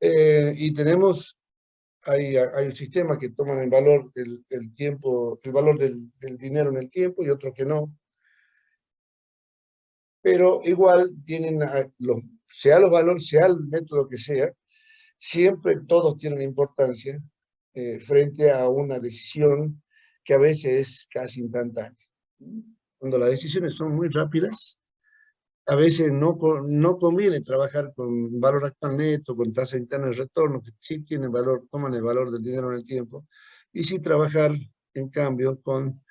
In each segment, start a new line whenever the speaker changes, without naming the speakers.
Y tenemos, hay sistemas que toman el valor del tiempo, el valor del dinero en el tiempo y otros que no. Pero igual tienen, sea los valores, sea el método que sea, siempre todos tienen importancia frente a una decisión que a veces es casi instantánea. Cuando las decisiones son muy rápidas, a veces no conviene trabajar con valor actual neto, con tasa interna de retorno, que sí tienen valor, toman el valor del dinero en el tiempo, y sí trabajar, en cambio, con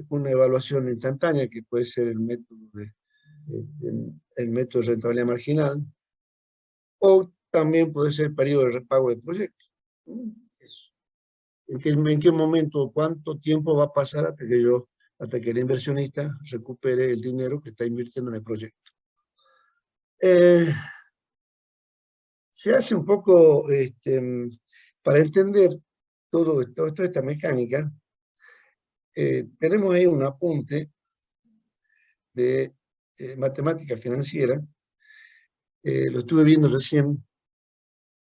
una evaluación instantánea, que puede ser el método de rentabilidad marginal, o también puede ser el periodo de repago de proyectos. Eso. ¿En qué momento, cuánto tiempo va a pasar hasta que el inversionista recupere el dinero que está invirtiendo en el proyecto? Eh, Se hace un poco, para entender toda esta mecánica, tenemos ahí un apunte de matemática financiera, lo estuve viendo recién,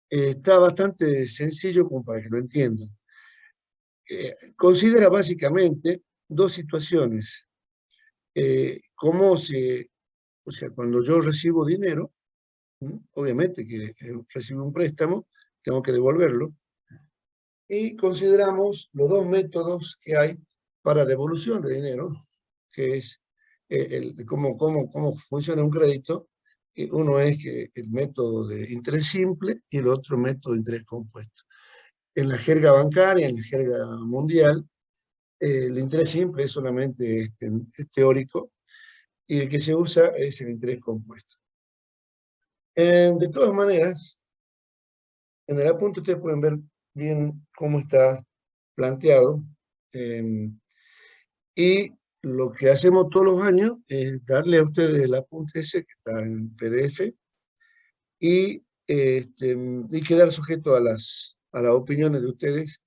está bastante sencillo como para que lo entiendan. Considera básicamente dos situaciones. O sea, cuando yo recibo dinero, obviamente que recibo un préstamo, tengo que devolverlo, y consideramos los dos métodos que hay para devolución de dinero, que es cómo funciona un crédito. Uno es el método de interés simple y el otro método de interés compuesto. En la jerga bancaria, en la jerga mundial, el interés simple es solamente es teórico y el que se usa es el interés compuesto. De todas maneras, en el apunte ustedes pueden ver bien cómo está planteado. Y lo que hacemos todos los años es darle a ustedes el apunte ese que está en PDF y quedar sujeto a las opiniones de ustedes,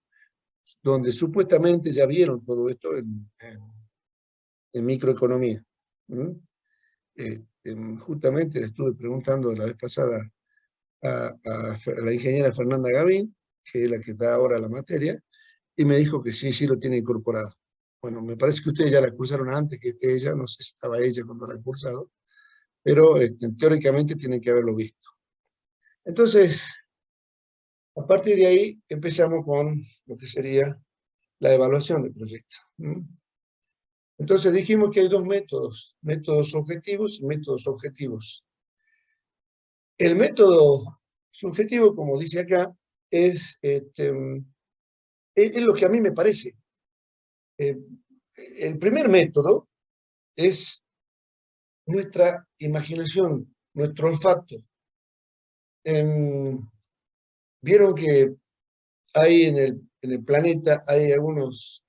donde supuestamente ya vieron todo esto en microeconomía. ¿Mm? Justamente le estuve preguntando la vez pasada a la ingeniera Fernanda Gavín, que es la que da ahora la materia, y me dijo que sí, sí lo tiene incorporado. Bueno, me parece que ustedes ya la cursaron antes que ella, no sé si estaba ella cuando la ha cursado, pero teóricamente tienen que haberlo visto. Entonces, a partir de ahí empezamos con lo que sería la evaluación del proyecto. Entonces dijimos que hay dos métodos, métodos objetivos y métodos objetivos. El método subjetivo, como dice acá, es lo que a mí me parece. El primer método es nuestra imaginación, nuestro olfato. Vieron que hay en el planeta, hay algunos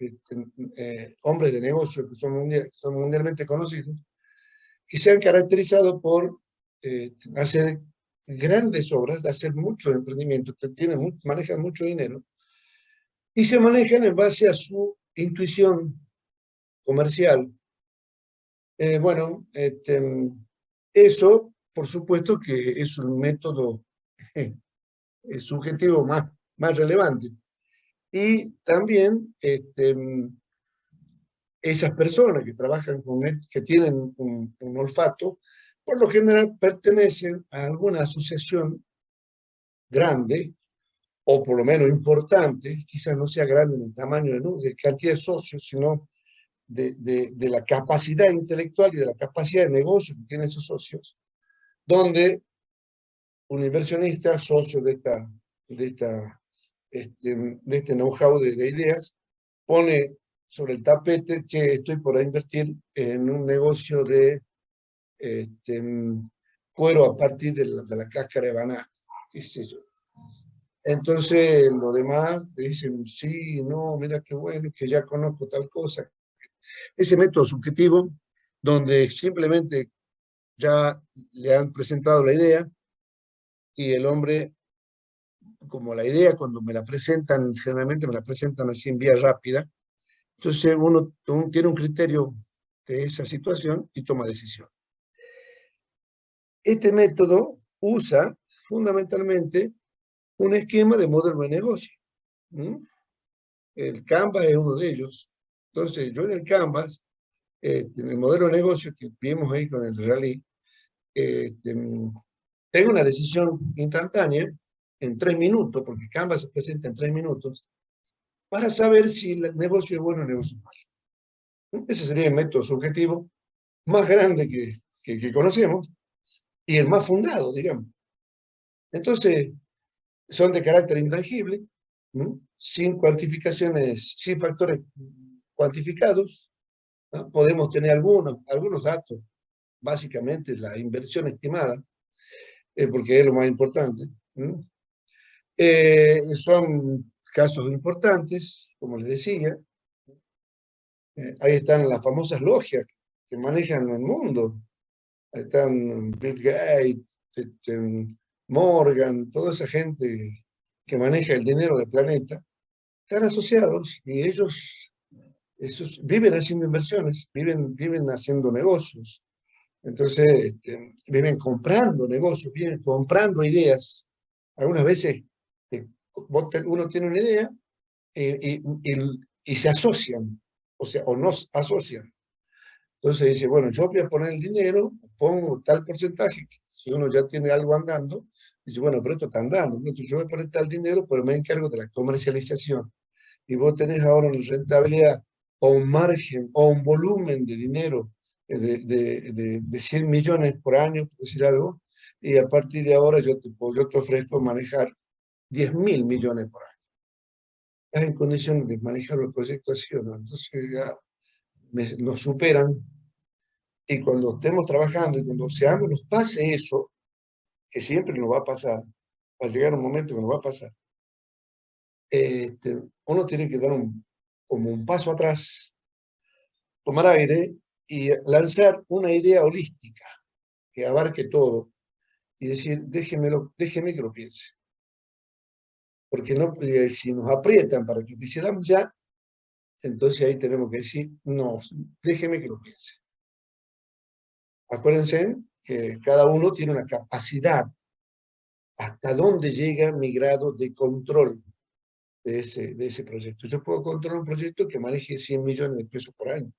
hombres de negocio que son mundialmente conocidos, que se han caracterizado por hacer grandes obras, de hacer mucho emprendimiento, manejan mucho dinero, y se manejan en base a su intuición comercial. Bueno, eso, por supuesto que es un método subjetivo más relevante. Y también esas personas que trabajan que tienen un olfato, por lo general pertenecen a alguna asociación grande, o por lo menos importante, quizás no sea grande en el tamaño de cantidad de socios, sino de la capacidad intelectual y de la capacidad de negocio que tienen esos socios, donde un inversionista, socio de este know-how de ideas, pone sobre el tapete que estoy por invertir en un negocio de cuero a partir de la cáscara de banana, qué sé yo. Entonces, los demás dicen, sí, no, mira qué bueno, que ya conozco tal cosa. Ese método subjetivo, donde simplemente ya le han presentado la idea y el hombre, como la idea cuando me la presentan, generalmente me la presentan así en vía rápida, entonces uno tiene un criterio de esa situación y toma decisión. Este método usa fundamentalmente un esquema de modelo de negocio. ¿Mm? El Canvas es uno de ellos. Entonces, yo en el Canvas, en el modelo de negocio que vimos ahí con el Rally, tengo una decisión instantánea en 3 minutos, porque Canvas se presenta en 3 minutos, para saber si el negocio es bueno o el negocio es malo. Ese sería el método subjetivo más grande que conocemos y el más fundado, digamos. Entonces, son de carácter intangible, ¿no? Sin cuantificaciones, sin factores cuantificados, ¿no? Podemos tener algunos datos, básicamente la inversión estimada, porque es lo más importante, ¿no? Son casos importantes, como les decía. Ahí están las famosas logias que manejan el mundo. Ahí están Bill Gates, Morgan, toda esa gente que maneja el dinero del planeta, están asociados y esos viven haciendo inversiones, viven haciendo negocios. Entonces, viven comprando negocios, viven comprando ideas. Algunas veces uno tiene una idea y se asocian, o sea, o nos asocian. Entonces dice, bueno, yo voy a poner el dinero, pongo tal porcentaje, si uno ya tiene algo andando, dice, bueno, pero esto está andando, entonces yo voy a poner tal dinero, pero me encargo de la comercialización. Y vos tenés ahora una rentabilidad o un margen o un volumen de dinero de 100 millones por año, por decir algo, y a partir de ahora yo te ofrezco manejar 10.000 millones por año. Estás en condiciones de manejar los proyectos así o no. Entonces ya nos superan y cuando estemos trabajando y cuando seamos, nos pase eso, que siempre nos va a pasar, va a llegar un momento que nos va a pasar, uno tiene que dar como un paso atrás, tomar aire y lanzar una idea holística que abarque todo y decir, déjeme que lo piense. Porque no, si nos aprietan para que decidamos ya, entonces ahí tenemos que decir, no, déjeme que lo piense. Acuérdense que cada uno tiene una capacidad. ¿Hasta dónde llega mi grado de control de ese proyecto? Yo puedo controlar un proyecto que maneje 100 millones de pesos por año,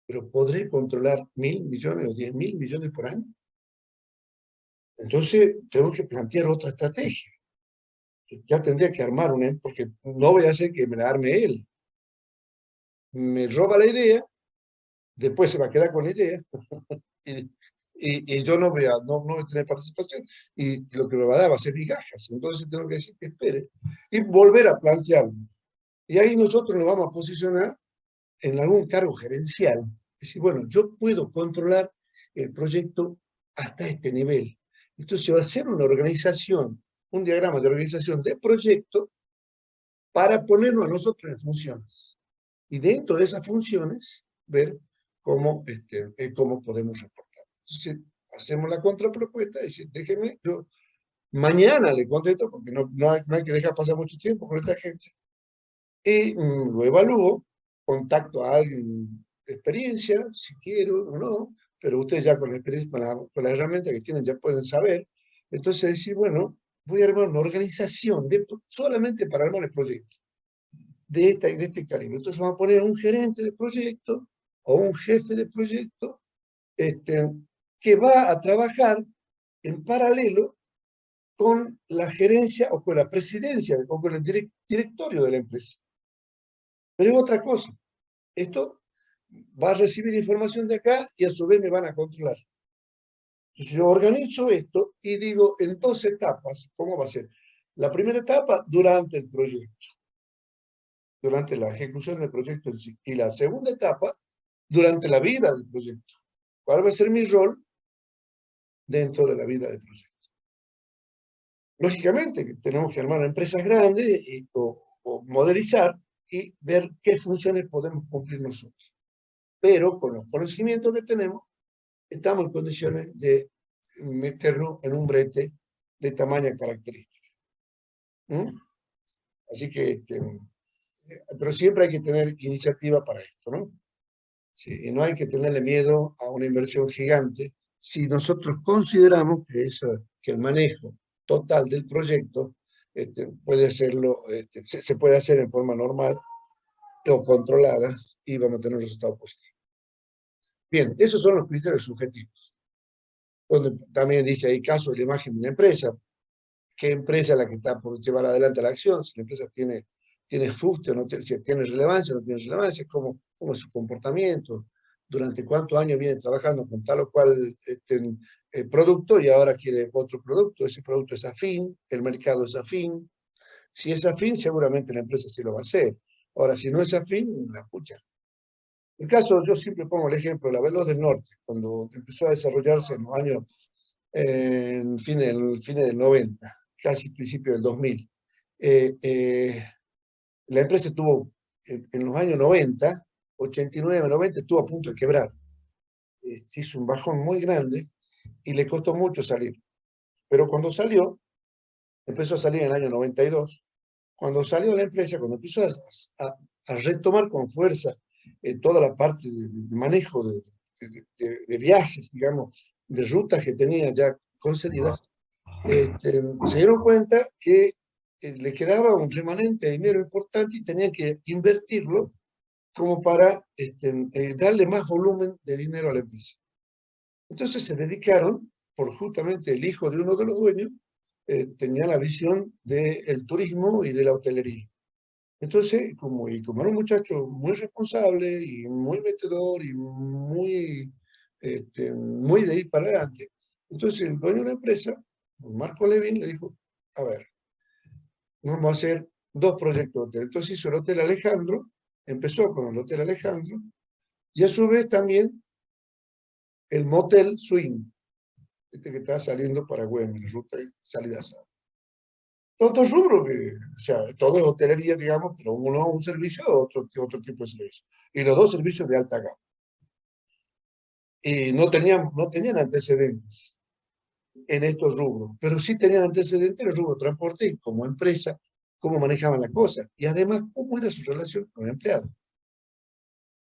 pero ¿podré controlar 1.000 millones o 10.000 millones por año? Entonces, tengo que plantear otra estrategia. Ya tendría que armar una, porque no voy a hacer que me la arme él. Me roba la idea, después se va a quedar con la idea, y, y yo no voy a tener participación, y lo que me va a dar va a ser migajas. Entonces tengo que decir que espere y volver a plantearlo. Y ahí nosotros nos vamos a posicionar en algún cargo gerencial. Es decir, bueno, yo puedo controlar el proyecto hasta este nivel. Entonces, va a ser una organización, un diagrama de organización de proyecto para ponernos a nosotros en funciones. Y dentro de esas funciones, ver cómo podemos reportar. Entonces, hacemos la contrapropuesta, es decir, déjeme, yo mañana le contesto, porque no hay que dejar pasar mucho tiempo con esta gente, y lo evalúo, contacto a alguien de experiencia, si quiero o no, pero ustedes ya con la experiencia, con la herramienta que tienen ya pueden saber. Entonces decir, bueno, voy a armar una organización solamente para armar el proyecto de este calibre. Entonces vamos a poner un gerente de proyecto o un jefe de proyecto que va a trabajar en paralelo con la gerencia o con la presidencia o con el directorio de la empresa. Pero es otra cosa. Esto va a recibir información de acá y a su vez me van a controlar. Entonces yo organizo esto y digo en 2 etapas, ¿cómo va a ser? La primera etapa, durante el proyecto, durante la ejecución del proyecto en sí. Y la segunda etapa, durante la vida del proyecto. ¿Cuál va a ser mi rol dentro de la vida del proyecto? Lógicamente, que tenemos que armar empresas grandes o modelizar y ver qué funciones podemos cumplir nosotros. Pero con los conocimientos que tenemos, estamos en condiciones de meternos en un brete de tamaña característica. ¿Mm? Así que, pero siempre hay que tener iniciativa para esto, ¿no? Sí, y no hay que tenerle miedo a una inversión gigante si nosotros consideramos que el manejo total del proyecto puede hacerlo, se puede hacer en forma normal o controlada y vamos a tener resultados positivos. Bien, esos son los criterios subjetivos. Donde también dice ahí caso de la imagen de la empresa, qué empresa es la que está por llevar adelante la acción, si la empresa tiene fuste o no tiene, si tiene relevancia o no tiene relevancia, cómo es su comportamiento, durante cuántos años viene trabajando con tal o cual producto y ahora quiere otro producto, ese producto es afín, el mercado es afín. Si es afín, seguramente la empresa sí lo va a hacer. Ahora, si no es afín, la pucha. El caso, yo siempre pongo el ejemplo de la Veloz del Norte, cuando empezó a desarrollarse en los años, en fines del 90, casi principio del 2000. La empresa estuvo, en los años 90, 89, 90, estuvo a punto de quebrar. Se hizo un bajón muy grande y le costó mucho salir. Pero cuando salió, empezó a salir en el año 92, cuando salió la empresa, cuando empezó a retomar con fuerza toda la parte de manejo de viajes, digamos, de rutas que tenía ya concedidas, se dieron cuenta que le quedaba un remanente de dinero importante y tenían que invertirlo como para darle más volumen de dinero a la empresa. Entonces se dedicaron, por justamente el hijo de uno de los dueños, tenía la visión del turismo y de la hotelería. Entonces, como era un muchacho muy responsable y muy metedor y muy de ir para adelante, entonces el dueño de la empresa, Marco Levin, le dijo, a ver, vamos a hacer dos proyectos de hotel. Entonces hizo el Hotel Alejandro, empezó con el Hotel Alejandro, y a su vez también el Motel Swing, que está saliendo para Güemes, la ruta y salida a Sao. Todos rubros, o sea, todo es hotelería, digamos, pero uno un servicio, otro tipo de servicio. Y los dos servicios de alta gama. Y no tenían antecedentes en estos rubros, pero sí tenían antecedentes en el rubro transporte y como empresa, cómo manejaban la cosa. Y además, cómo era su relación con el empleado.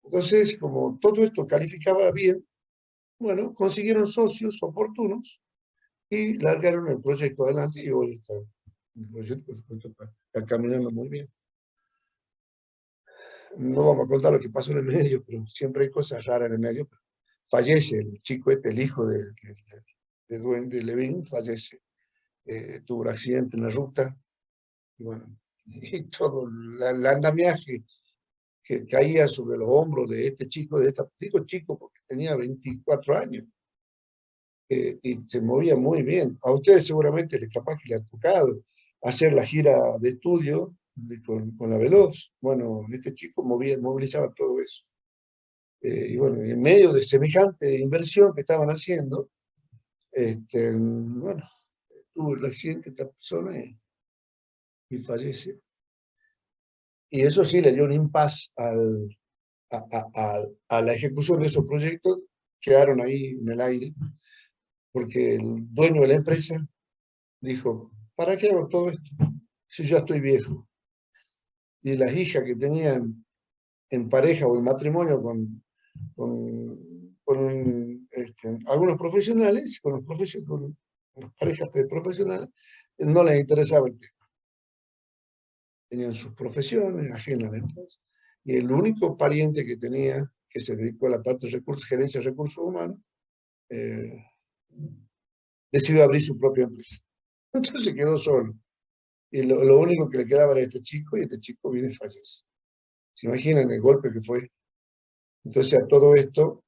Entonces, como todo esto calificaba bien, bueno, consiguieron socios oportunos y largaron el proyecto adelante y hoy está el proyecto, por supuesto, está caminando muy bien. No vamos a contar lo que pasó en el medio, pero siempre hay cosas raras en el medio. Fallece el chico el hijo de Levin, fallece. Tuvo un accidente en la ruta, y bueno, y todo el andamiaje que caía sobre los hombros de este chico, digo chico porque tenía 24 años, y se movía muy bien. A ustedes seguramente capaz que le ha tocado hacer la gira de estudio con la Veloz. Bueno, este chico movilizaba todo eso. Y bueno, en medio de semejante inversión que estaban haciendo, bueno, tuvo el accidente esta persona y fallece. Y eso sí le dio un impasse a la ejecución de esos proyectos, quedaron ahí en el aire, porque el dueño de la empresa dijo, ¿para qué hago todo esto? Si yo ya estoy viejo. Y las hijas que tenían en pareja o en matrimonio con algunos profesionales, con las parejas de profesionales, no les interesaba el tema. Tenían sus profesiones ajenas a la empresa. Y el único pariente que tenía, que se dedicó a la parte de gerencia de recursos humanos, decidió abrir su propia empresa. Entonces quedó solo. Y lo único que le quedaba era este chico, y este chico viene y fallece. ¿Se imaginan el golpe que fue? Entonces a todo esto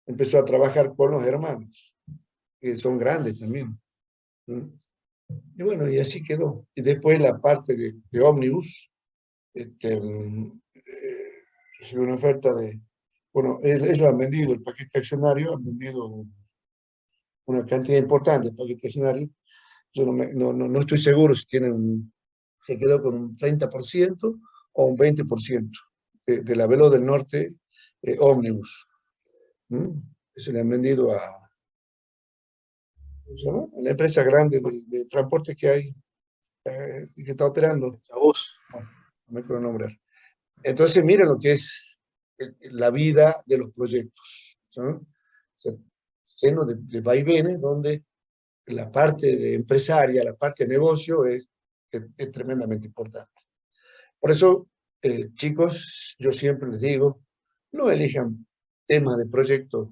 empezó a trabajar con los hermanos, que son grandes también. ¿No? Y bueno, y así quedó. Y después la parte de ómnibus, recibió una oferta bueno, ellos han vendido el paquete accionario, han vendido una cantidad importante de paquete accionario. Yo no estoy seguro si se quedó con un 30% o un 20% de la Veloz del Norte ómnibus. Se le han vendido ¿cómo se llama? A la empresa grande de transporte que hay, que está operando.
Chabús.
Bueno, no me quiero nombrar. Entonces, miren lo que es la vida de los proyectos, ¿no? O sea, lleno de vaivenes, donde la parte de empresaria, la parte de negocio es es tremendamente importante. Por eso, chicos, yo siempre les digo, no elijan temas de proyectos,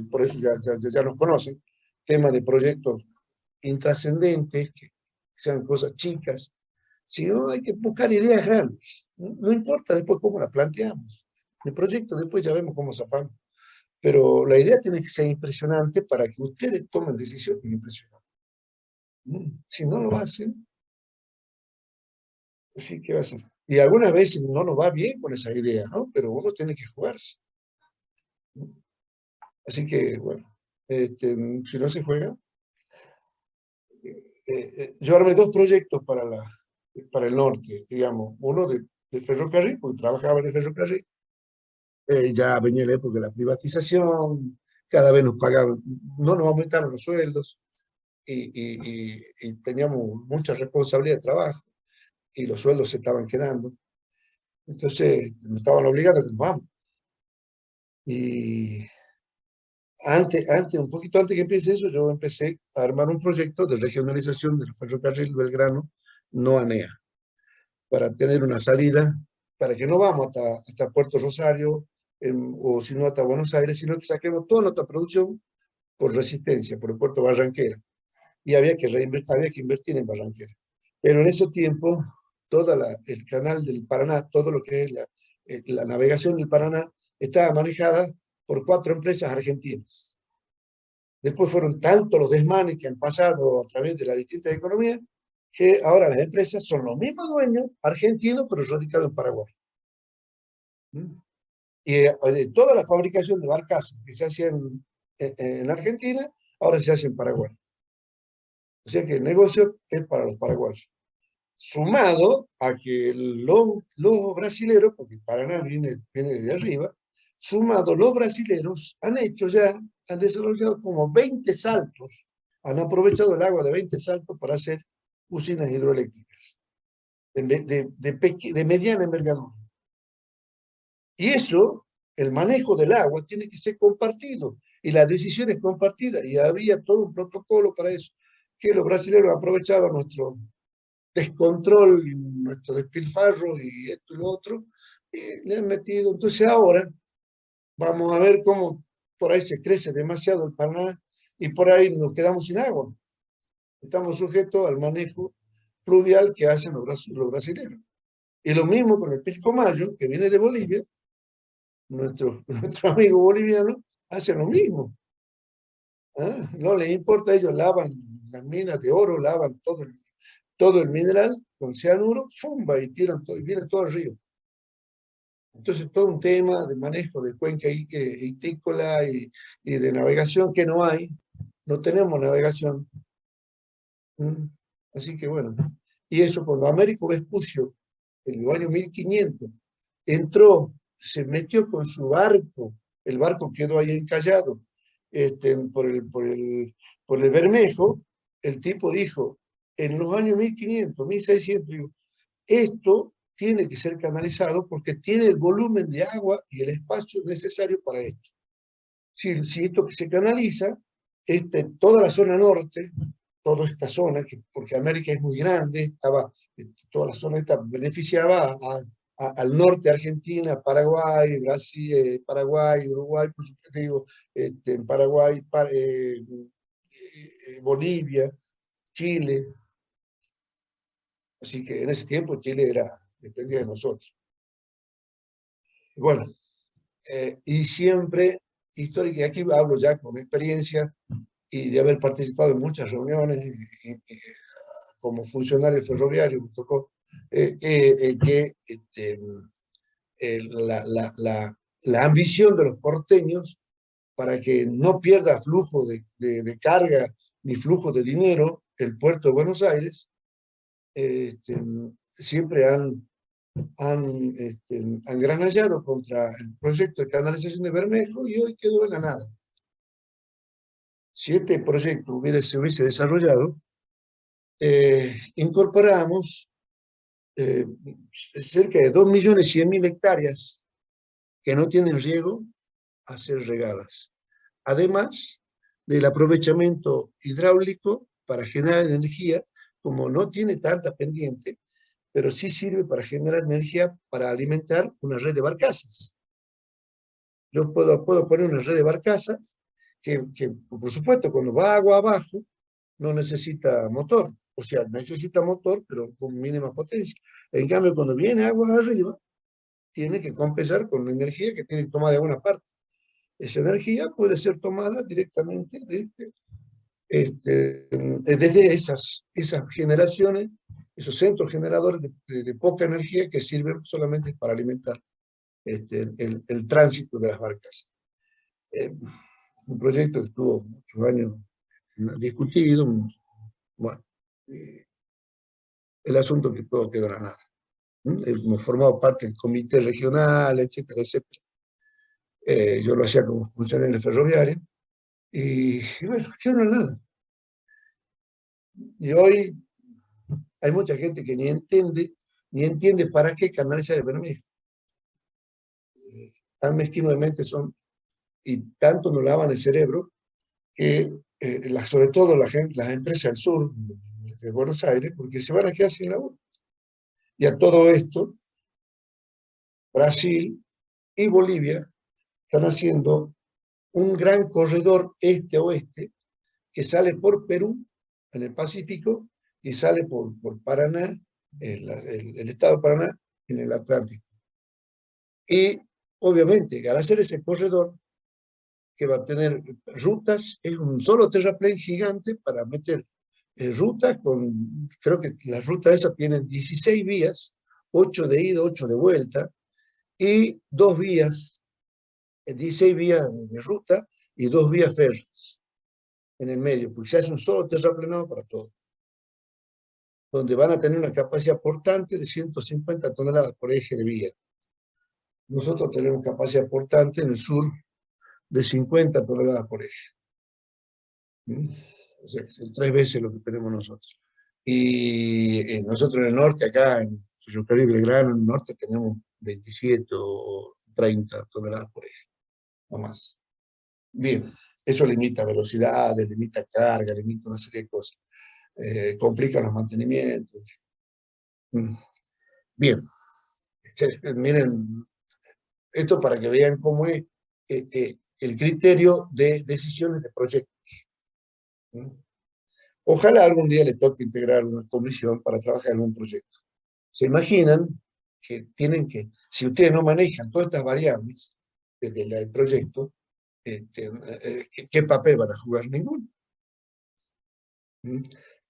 por eso ya nos conocen, temas de proyectos intrascendentes, que sean cosas chicas, sino hay que buscar ideas grandes. No importa después cómo la planteamos. El proyecto después ya vemos cómo zafamos. Pero la idea tiene que ser impresionante para que ustedes tomen decisiones impresionantes. Si no lo hacen, sí, ¿qué va a hacer? Y algunas veces no nos va bien con esa idea, ¿no? Pero uno tiene que jugarse. Así que, bueno, si no se juega, yo armé dos proyectos para el norte, digamos, uno de ferrocarril, porque trabajaba en el ferrocarril, ya venía la época de la privatización, cada vez nos pagaban, no nos aumentaron los sueldos, y teníamos mucha responsabilidad de trabajo, y los sueldos se estaban quedando. Entonces, nos estaban obligando a que nos vamos. Y un poquito antes que empiece eso, yo empecé a armar un proyecto de regionalización del ferrocarril Belgrano, no ANEA, para tener una salida, para que no vamos hasta Puerto Rosario, o si no hasta Buenos Aires, sino que saquemos toda nuestra producción por Resistencia, por el puerto Barranquera. Y había que invertir en Barranquera. Pero en ese tiempo, el canal del Paraná, todo lo que es la navegación del Paraná, estaba manejada por 4 empresas argentinas. Después fueron tantos los desmanes que han pasado a través de las distintas economías, que ahora las empresas son los mismos dueños argentinos, pero radicados en Paraguay. Y toda la fabricación de barcazas que se hacía en Argentina, ahora se hace en Paraguay. O sea que el negocio es para los paraguayos. Sumado a que los brasileros, porque el Paraná viene de arriba, sumado los brasileros han desarrollado como 20 saltos, han aprovechado el agua de 20 saltos para hacer usinas hidroeléctricas de mediana envergadura. Y eso, el manejo del agua tiene que ser compartido, y la decisión es compartida, y había todo un protocolo para eso, que los brasileños han aprovechado nuestro descontrol, nuestro despilfarro y esto y lo otro, y le han metido. Entonces ahora vamos a ver cómo por ahí se crece demasiado el Paraná y por ahí nos quedamos sin agua. Estamos sujetos al manejo pluvial que hacen los brasileños. Y lo mismo con el Pilcomayo, que viene de Bolivia, nuestro amigo boliviano hace lo mismo. No les importa, ellos lavan las minas de oro, lavan todo el mineral con cianuro, ¡fumba! Y tiran todo, y viene todo el río. Entonces, todo un tema de manejo de cuenca hitícola y de navegación que no hay. No tenemos navegación. Así que bueno. Y eso cuando Américo Vespucio, en el año 1500, entró, se metió con su barco, el barco quedó ahí encallado por el Bermejo, el tipo dijo, en los años 1500, 1600, digo, esto tiene que ser canalizado porque tiene el volumen de agua y el espacio necesario para esto. Si esto que se canaliza, toda la zona norte, toda esta zona, porque América es muy grande, toda la zona esta beneficiaba al norte, Argentina, Paraguay, Brasil, Paraguay, Uruguay, por supuesto, digo, en Paraguay, Bolivia, Chile. Así que en ese tiempo Chile dependía de nosotros. Bueno, y siempre, histórica, y aquí hablo ya con experiencia y de haber participado en muchas reuniones como funcionario ferroviario, me tocó que la ambición de los porteños para que no pierda flujo de carga ni flujo de dinero el puerto de Buenos Aires, siempre han granallado contra el proyecto de canalización de Bermejo y hoy quedó en la nada. Si este proyecto se hubiese desarrollado, incorporamos cerca de 2.100.000 hectáreas que no tienen riego a ser regadas. Además del aprovechamiento hidráulico para generar energía como no tiene tanta pendiente, pero sí sirve para generar energía para alimentar una red de barcazas. Yo puedo poner una red de barcazas que, por supuesto, cuando va agua abajo, no necesita motor. O sea, necesita motor, pero con mínima potencia. En cambio, cuando viene agua arriba, tiene que compensar con la energía que tiene que tomar de alguna parte. Esa energía puede ser tomada directamente desde esas generaciones, esos centros generadores de poca energía que sirven solamente para alimentar el tránsito de las barcas. Un proyecto que estuvo muchos años discutido, bueno, el asunto que todo quedó en la nada. Hemos formado parte del comité regional, etcétera, etcétera. Yo lo hacía como funcionario ferroviario, y bueno, quedó en la nada. Y hoy hay mucha gente que ni entiende para qué canalizar el Bermejo. Tan mezquinos de mente son, y tanto nos lavan el cerebro, que sobre todo las empresas del sur de Buenos Aires, porque se van a quedar sin laburo. Y a todo esto, Brasil y Bolivia están haciendo un gran corredor este-oeste que sale por Perú, en el Pacífico, y sale por Paraná, el estado de Paraná, en el Atlántico. Y obviamente, al hacer ese corredor, que va a tener rutas, es un solo terraplén gigante para meter rutas creo que las rutas esas tienen 16 vías, 8 de ida, 8 de vuelta, y 2 vías, 16 vías de ruta y 2 vías férreas en el medio, porque se hace un solo terraplenado para todo, donde van a tener una capacidad portante de 150 toneladas por eje de vía. Nosotros tenemos capacidad portante en el sur de 50 toneladas por eje. O sea, es 3 veces lo que tenemos nosotros. Y nosotros en el norte, acá en Ferrocarril Belgrano, en el norte tenemos 27 o 30 toneladas por eje, no más. Bien, eso limita velocidades, limita carga, limita una serie de cosas. Complica los mantenimientos. Bien, miren, esto para que vean cómo es el criterio de decisiones de proyectos. Ojalá algún día les toque integrar una comisión para trabajar en un proyecto. ¿Se imaginan que si ustedes no manejan todas estas variables desde el proyecto, ¿qué papel van a jugar? Ninguno.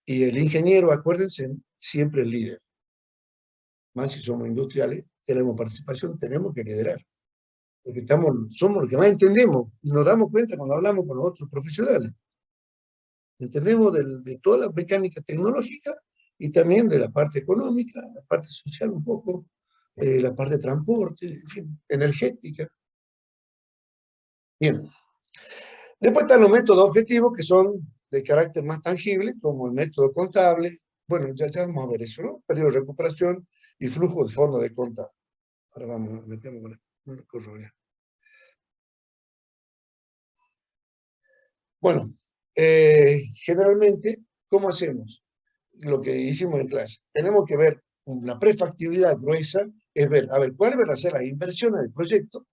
Y el ingeniero, acuérdense, siempre es líder. Más si somos industriales, tenemos participación, tenemos que liderar. Porque somos los que más entendemos y nos damos cuenta cuando hablamos con los otros profesionales. Entendemos de toda la mecánica tecnológica y también de la parte económica, la parte social un poco, la parte de transporte, en fin, energética. Bien. Después están los métodos objetivos que son de carácter más tangible, como el método contable. Bueno, ya vamos a ver eso, ¿no? Periodo de recuperación y flujo de fondo de contado. Ahora vamos a meternos con una cosa. Bueno, generalmente, ¿cómo hacemos? Lo que hicimos en clase. Tenemos que ver una prefactibilidad gruesa, es ver, a ver, ¿cuáles van a ser las inversiones del proyecto?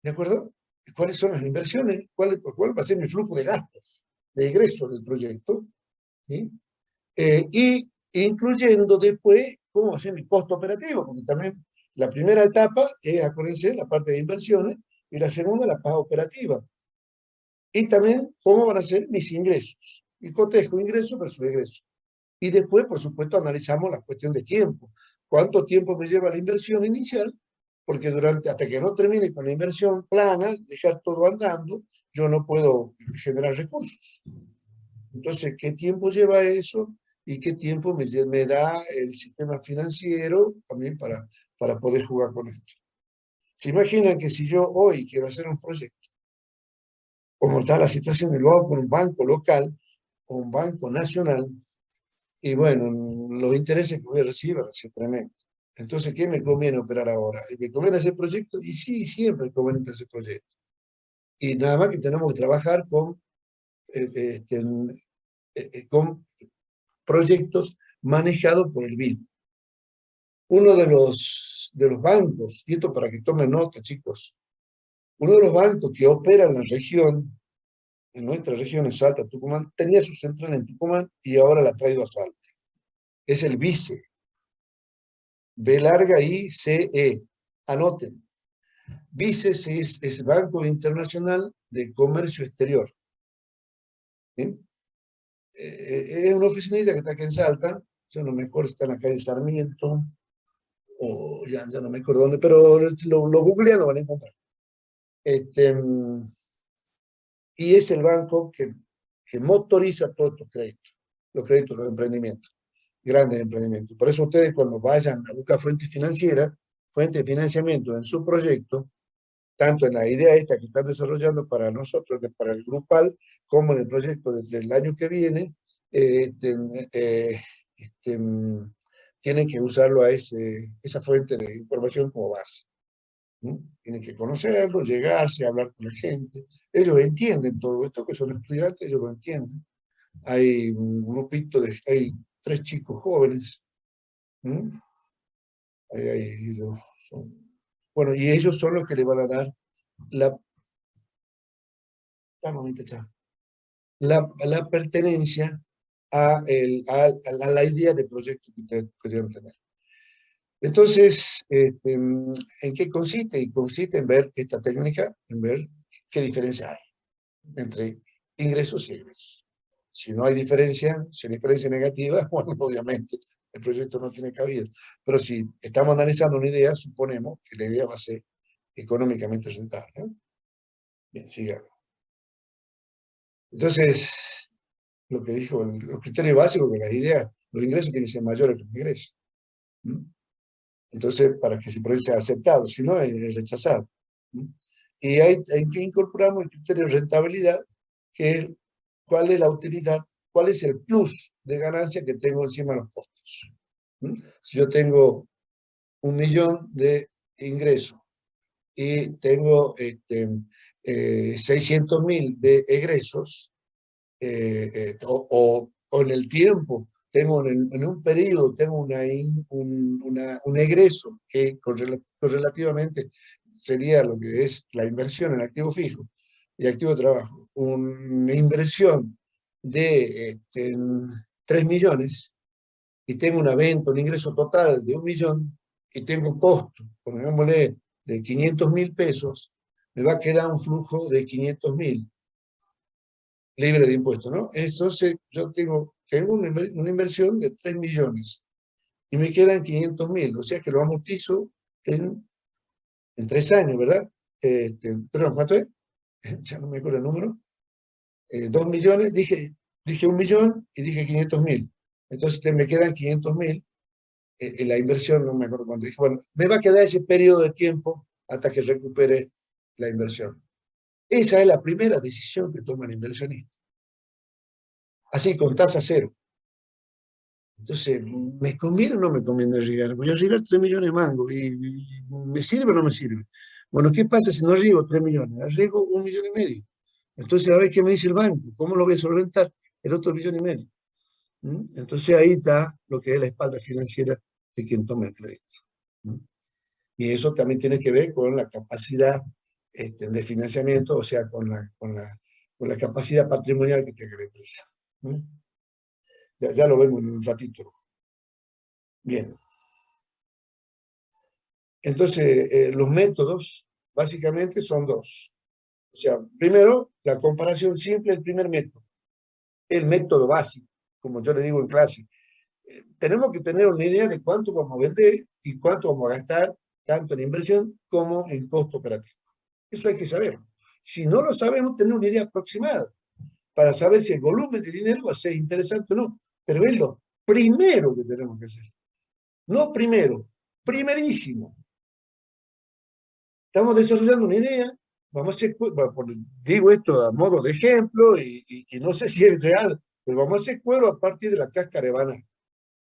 ¿De acuerdo? ¿Cuáles son las inversiones? ¿Cuál va a ser mi flujo de gastos, de egresos del proyecto? ¿Sí? Y incluyendo después cómo va a ser mi costo operativo, porque también la primera etapa es, acuérdense, la parte de inversiones, y la segunda la parte operativa. Y también cómo van a ser mis ingresos. Y cotejo ingresos versus egresos. Y después, por supuesto, analizamos la cuestión de tiempo. ¿Cuánto tiempo me lleva la inversión inicial? Porque hasta que no termine con la inversión plana, dejar todo andando, yo no puedo generar recursos. Entonces, ¿qué tiempo lleva eso? ¿Y qué tiempo me da el sistema financiero también para poder jugar con esto? ¿Se imaginan que si yo hoy quiero hacer un proyecto, como está la situación, y lo hago con un banco local o un banco nacional, y bueno, los intereses que voy a recibir van a ser tremendos. Entonces, ¿qué me conviene operar ahora? ¿Me conviene hacer proyectos? Y sí, siempre es conveniente hacer proyectos. Y nada más que tenemos que trabajar con proyectos manejados por el BID. Uno de los bancos, y esto para que tomen nota, chicos, uno de los bancos que opera en la región, en nuestra región, en Salta, Tucumán, tenía su central en Tucumán y ahora la ha traído a Salta. Es el BICE. B larga I C E. Anoten. BICE es Banco Internacional de Comercio Exterior. ¿Sí? Es una oficinita que está aquí en Salta. Yo no me acuerdo si está en la calle Sarmiento o ya no me acuerdo dónde, pero lo googlean, lo van a encontrar. Y es el banco que motoriza todos estos créditos, los créditos, los emprendimientos, grandes emprendimientos. Por eso ustedes cuando vayan a buscar fuente de financiamiento en su proyecto, tanto en la idea esta que están desarrollando para nosotros, para el grupal, como en el proyecto desde el año que viene, tienen que usarlo a esa fuente de información como base. ¿Mm? Tienen que conocerlo, llegarse, hablar con la gente. Ellos entienden todo esto, que son estudiantes, ellos lo entienden. Hay un grupito hay 3 chicos jóvenes. ¿Mm? Hay dos, bueno, y ellos son los que le van a dar la, la pertenencia a la idea de proyecto que ustedes podrían tener. Entonces, ¿en qué consiste? Y consiste en ver esta técnica, en ver qué diferencia hay entre ingresos y egresos. Si no hay diferencia, si hay diferencia negativa, bueno, obviamente el proyecto no tiene cabida. Pero si estamos analizando una idea, suponemos que la idea va a ser económicamente rentable. ¿Eh? Bien, sigamos. Entonces, lo que dijo, los criterios básicos de las ideas, los ingresos tienen que ser mayores que los ingresos. ¿Mm? Entonces, para que ese proyecto sea aceptado, si no, es rechazado. ¿Mm? Y hay que incorporamos el criterio de rentabilidad, que es cuál es la utilidad, cuál es el plus de ganancia que tengo encima de los costos. ¿Mm? Si yo tengo 1.000.000 de ingresos y tengo 600.000 de egresos, o en el tiempo, tengo en un periodo, tengo un egreso que correlativamente sería lo que es la inversión en activo fijo y activo de trabajo, una inversión de 3 millones y tengo una venta, un ingreso total de 1.000.000 y tengo costo, pongámosle, de 500.000 pesos, me va a quedar un flujo de 500.000 libre de impuestos, ¿no? Entonces, yo tengo una inversión de 3 millones y me quedan 500.000, o sea que lo amortizo en 3 años, ¿verdad? Perdón, ¿cuánto es? Ya no me acuerdo el número. 2 millones, dije 1.000.000 y dije 500.000. Entonces me quedan 500.000 en la inversión, no me acuerdo cuánto dije. Bueno, me va a quedar ese periodo de tiempo hasta que recupere la inversión. Esa es la primera decisión que toma el inversionista. Así, con tasa cero. Entonces, ¿me conviene o no me conviene arriesgar? Voy a arriesgar 3 millones de mangos y ¿me sirve o no me sirve? Bueno, ¿qué pasa si no arriesgo 3 millones? Arriesgo 1,5 millones. Entonces, a ver qué me dice el banco, ¿cómo lo voy a solventar? El otro 1,5 millones. ¿Mm? Entonces, ahí está lo que es la espalda financiera de quien toma el crédito. ¿Mm? Y eso también tiene que ver con la capacidad de financiamiento, o sea, con la capacidad patrimonial que tenga la empresa. ¿Mm? Ya lo vemos en un ratito. Bien. Entonces, los métodos básicamente son 2. O sea, primero, la comparación simple, el primer método. El método básico, como yo le digo en clase. Tenemos que tener una idea de cuánto vamos a vender y cuánto vamos a gastar, tanto en inversión como en costo operativo. Eso hay que saberlo. Si no lo sabemos, tener una idea aproximada para saber si el volumen de dinero va a ser interesante o no. Pero es lo primero que tenemos que hacer. No primero, primerísimo. Estamos desarrollando una idea, vamos a hacer, digo esto a modo de ejemplo y no sé si es real, pero vamos a hacer cuero a partir de la cáscara de banana.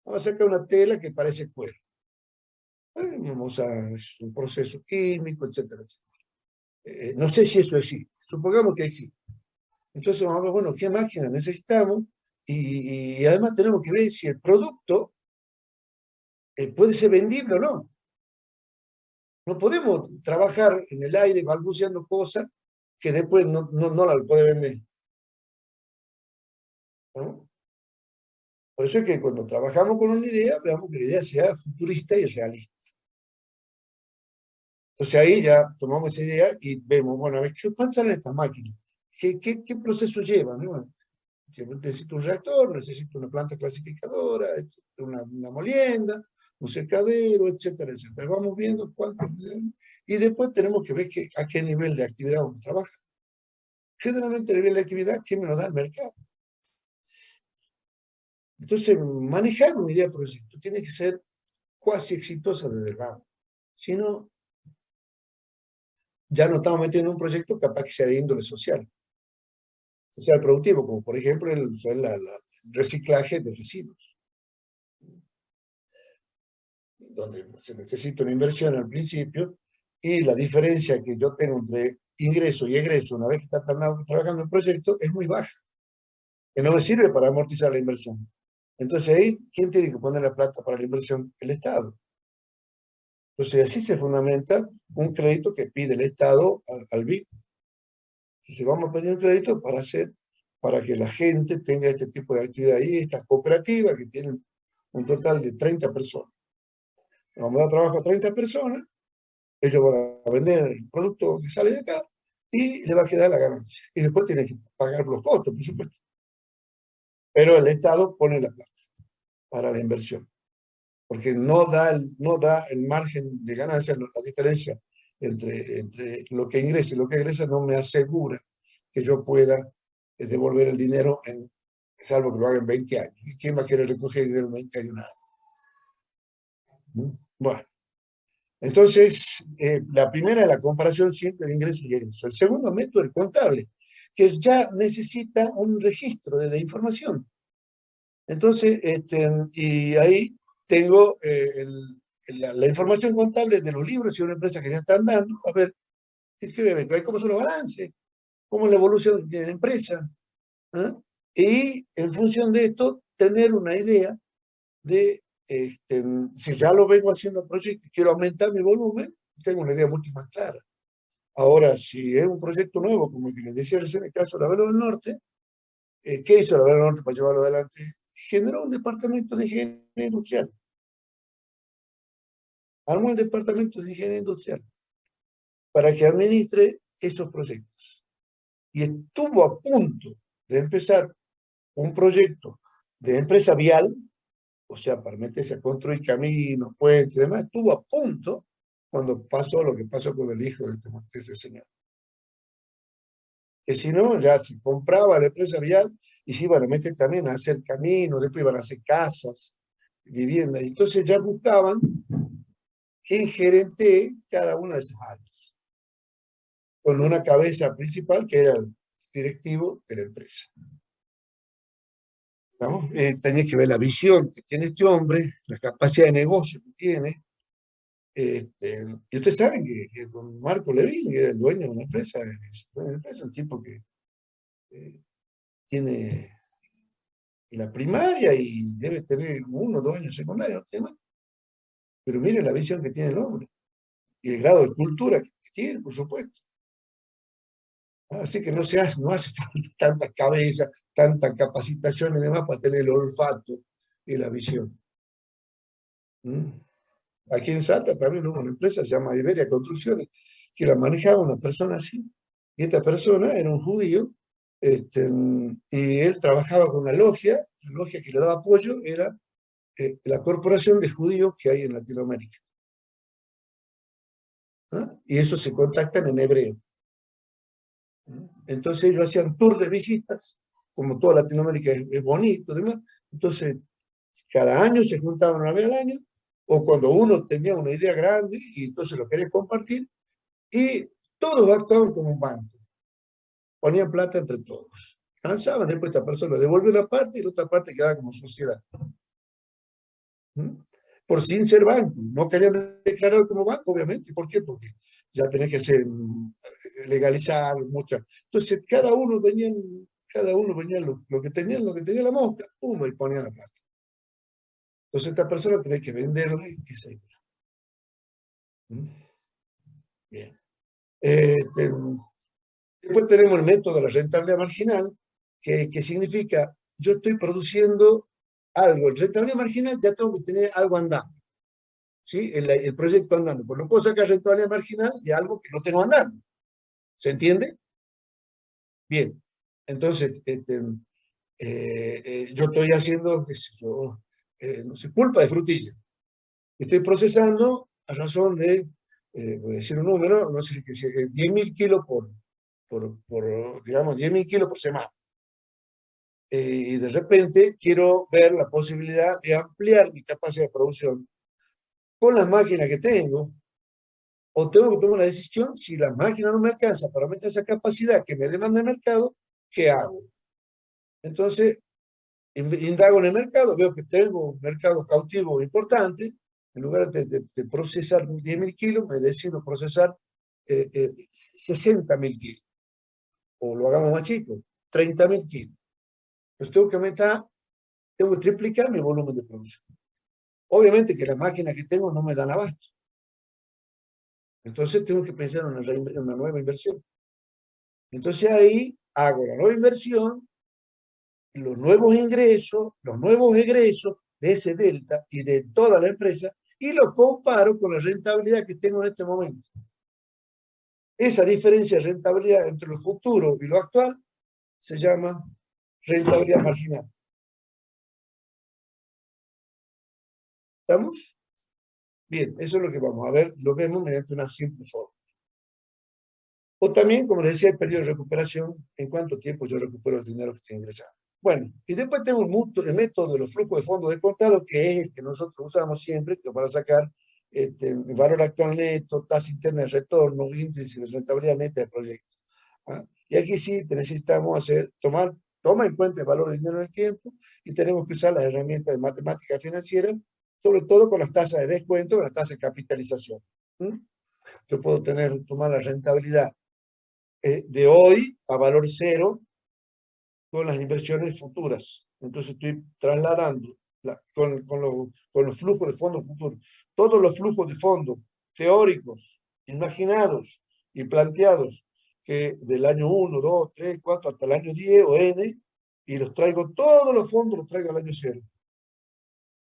Vamos a sacar una tela que parece cuero. Vamos a es un proceso químico, etcétera, etcétera. No sé si eso existe, supongamos que existe. Entonces vamos a ver, bueno, ¿qué máquina necesitamos Y además tenemos que ver si el producto puede ser vendible o no. No podemos trabajar en el aire balbuceando cosas que después no las puede vender, ¿no? Por eso es que cuando trabajamos con una idea, veamos que la idea sea futurista y realista. Entonces ahí ya tomamos esa idea y vemos, bueno, a ver, ¿cuántas salen estas máquinas? ¿Qué proceso llevan? ¿No? Necesito un reactor, necesito una planta clasificadora, una molienda, un secadero, etcétera, etcétera. Vamos viendo cuánto. Y después tenemos que ver a qué nivel de actividad vamos a trabajar. Generalmente el nivel de actividad que me lo da el mercado. Entonces, manejar una idea de proyecto tiene que ser cuasi exitosa desde el ramo. Si no, ya no estamos metiendo en un proyecto capaz que sea de índole social productivo, como por ejemplo el reciclaje de residuos, donde se necesita una inversión al principio y la diferencia que yo tengo entre ingreso y egreso una vez que está trabajando el proyecto es muy baja, que no me sirve para amortizar la inversión. Entonces ahí, ¿quién tiene que poner la plata para la inversión? El Estado. Entonces así se fundamenta un crédito que pide el Estado al BID. Entonces vamos a pedir un crédito para que la gente tenga este tipo de actividad ahí, estas cooperativas que tienen un total de 30 personas. Vamos a dar trabajo a 30 personas, ellos van a vender el producto que sale de acá y le va a quedar la ganancia. Y después tienen que pagar los costos, por supuesto. Pero el Estado pone la plata para la inversión, porque no da el margen de ganancia, la diferencia entre lo que ingresa y lo que egresa no me asegura que yo pueda devolver el dinero, salvo que lo haga en 20 años. ¿Y quién va a querer recoger dinero en 20 años? Nada. Bueno, entonces, la primera es la comparación siempre de ingresos y egresos. El segundo método es el contable, que ya necesita un registro de información. Entonces, y ahí tengo la información contable de los libros y una empresa que ya están dando. A ver, ¿cómo son los balances? ¿Cómo es la evolución de la empresa? ¿Ah? Y en función de esto, tener una idea de, si ya lo vengo haciendo el proyecto y quiero aumentar mi volumen, tengo una idea mucho más clara. Ahora, si es un proyecto nuevo, como el que les decía en el caso de la Velo del Norte, ¿qué hizo la Velo del Norte para llevarlo adelante? Generó un departamento de ingeniería industrial. Armó el departamento de ingeniería industrial para que administre esos proyectos. Y estuvo a punto de empezar un proyecto de empresa vial, o sea, para meterse a construir caminos, puentes y demás, estuvo a punto cuando pasó lo que pasó con el hijo de este señor. Que si no, ya se compraba la empresa vial y se iban a meter también a hacer caminos, después iban a hacer casas, viviendas. Y entonces ya buscaban quién gerente cada una de esas áreas, con una cabeza principal que era el directivo de la empresa. ¿No? Tenés que ver la visión que tiene este hombre, la capacidad de negocio que tiene. Y ustedes saben que don Marco Levin era el dueño de una empresa, un tipo que tiene la primaria y debe tener 1 o 2 años secundaria, no tiene más. Pero miren la visión que tiene el hombre y el grado de cultura que tiene, por supuesto. Así que no hace falta tanta cabeza, tanta capacitación y demás para tener el olfato y la visión. Aquí en Salta también hubo una empresa, se llama Iberia Construcciones, que la manejaba una persona así. Y esta persona era un judío, y él trabajaba con una logia, la logia que le daba apoyo era la corporación de judíos que hay en Latinoamérica. ¿Ah? Y eso se contactan en hebreo. Entonces ellos hacían tour de visitas, como toda Latinoamérica es bonito, demás. Entonces, cada año se juntaban una vez al año, o cuando uno tenía una idea grande y entonces lo quería compartir, y todos actuaban como un banco, ponían plata entre todos. Lanzaban, después esta persona devolvió una parte y la otra parte quedaba como sociedad. Por sin ser banco. No querían declarar como banco, obviamente. ¿Por qué? Porque ya tenés que legalizar muchas. Entonces, cada uno venía cada uno venía lo que tenía la mosca, pum, y ponía la plata. Entonces esta persona tiene que venderle esa idea. ¿Mm? Bien. Este, después tenemos el método de la rentabilidad marginal, que significa, yo estoy produciendo algo. En rentabilidad marginal ya tengo que tener algo andando, ¿sí? El proyecto andando. Pues no puedo sacar rentabilidad marginal de algo que no tengo andando. ¿Se entiende? Bien. Entonces, yo estoy haciendo, qué sé yo, no sé, pulpa de frutilla. Estoy procesando a razón de, voy a decir un número, no sé, que sea 10.000 kilos digamos, 10.000 kilos por semana. Y de repente quiero ver la posibilidad de ampliar mi capacidad de producción con las máquinas que tengo, o tengo que tomar una decisión, si la máquina no me alcanza para meter esa capacidad que me demanda el mercado, ¿qué hago? Entonces, indago en el mercado, veo que tengo un mercado cautivo importante, en lugar de procesar 10.000 kilos, me decido procesar 60.000 kilos, o lo hagamos más chico, 30.000 kilos. Pues tengo que triplicar mi volumen de producción. Obviamente que las máquinas que tengo no me dan abasto. Entonces tengo que pensar en una nueva inversión. Entonces ahí hago la nueva inversión, los nuevos ingresos, los nuevos egresos de ese delta y de toda la empresa, y lo comparo con la rentabilidad que tengo en este momento. Esa diferencia de rentabilidad entre lo futuro y lo actual se llama rentabilidad marginal. ¿Estamos? Bien, eso es lo que vamos a ver, lo vemos mediante una simple forma. O también, como les decía, el periodo de recuperación, en cuánto tiempo yo recupero el dinero que estoy ingresando. Bueno, y después tengo el método de los flujos de fondos de contado, que es el que nosotros usamos siempre, que para sacar el valor actual neto, tasa interna de retorno, índice de rentabilidad neta del proyecto. ¿Ah? Y aquí sí necesitamos toma en cuenta el valor del dinero en el tiempo, y tenemos que usar las herramientas de matemática financiera, sobre todo con las tasas de descuento, las tasas de capitalización. ¿Mm? Yo puedo tomar la rentabilidad de hoy a valor cero con las inversiones futuras. Entonces estoy trasladando con los flujos de fondos futuros, todos los flujos de fondos teóricos, imaginados y planteados, que del año 1, 2, 3, 4 hasta el año 10 o N, y los traigo, todos los fondos los traigo al año cero.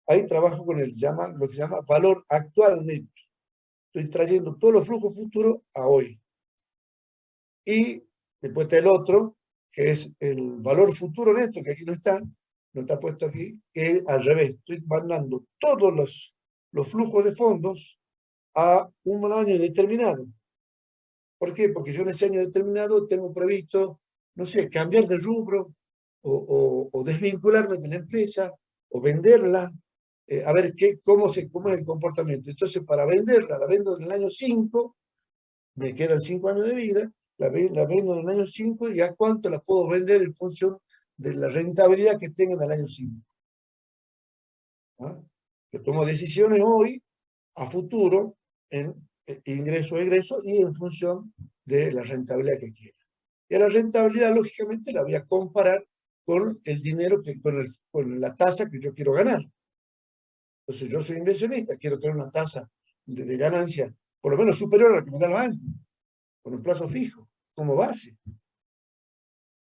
Ahí trabajo con lo que se llama valor actual neto. Estoy trayendo todos los flujos futuros a hoy. Y después está el otro, que es el valor futuro neto, que aquí no está puesto aquí, que es al revés. Estoy mandando todos los flujos de fondos a un año determinado. ¿Por qué? Porque yo en ese año determinado tengo previsto, no sé, cambiar de rubro, o desvincularme de la empresa, o venderla, a ver cómo es el comportamiento. Entonces, para venderla, la vendo en el año 5, me quedan 5 años de vida, la vendo en el año 5, y a cuánto la puedo vender en función de la rentabilidad que tenga en el año 5. ¿Ah? Yo tomo decisiones hoy, a futuro, en ingreso a egreso, y en función de la rentabilidad que quiera. Y a la rentabilidad, lógicamente, la voy a comparar con el dinero, con la tasa que yo quiero ganar. Entonces, yo soy inversionista, quiero tener una tasa de ganancia por lo menos superior a la que me da el banco, con un plazo fijo, como base.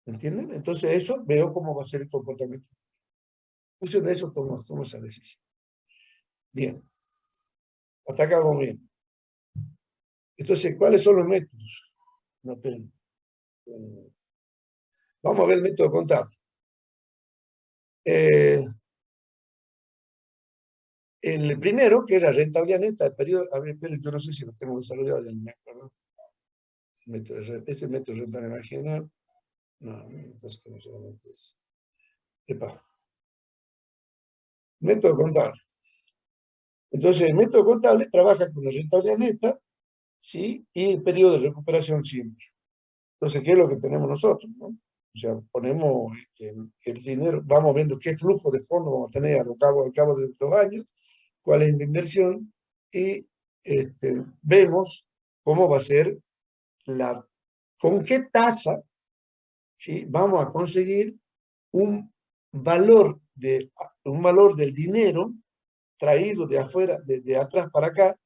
¿Entienden? Entonces eso veo cómo va a ser el comportamiento. En función de eso tomo esa decisión. Bien. Hasta acá vamos bien. Entonces, ¿cuáles son los métodos? No, esperen. Vamos a ver el método contable. El primero, que es la rentabilidad neta del periodo. A ver, esperen, yo no sé si lo tengo desarrollado, ya no me acuerdo. Este método de rentabilidad marginal. No, entonces no solamente es. Epa. Método contable. Entonces, el método contable trabaja con la rentabilidad neta, ¿sí? Y el periodo de recuperación siempre. Entonces, ¿qué es lo que tenemos nosotros, ¿no? O sea, ponemos el dinero, vamos viendo qué flujo de fondos vamos a tener al cabo de 2 años, cuál es la inversión, y vemos cómo va a ser con qué tasa ¿sí? Vamos a conseguir un valor, un valor del dinero traído de afuera, de atrás para acá,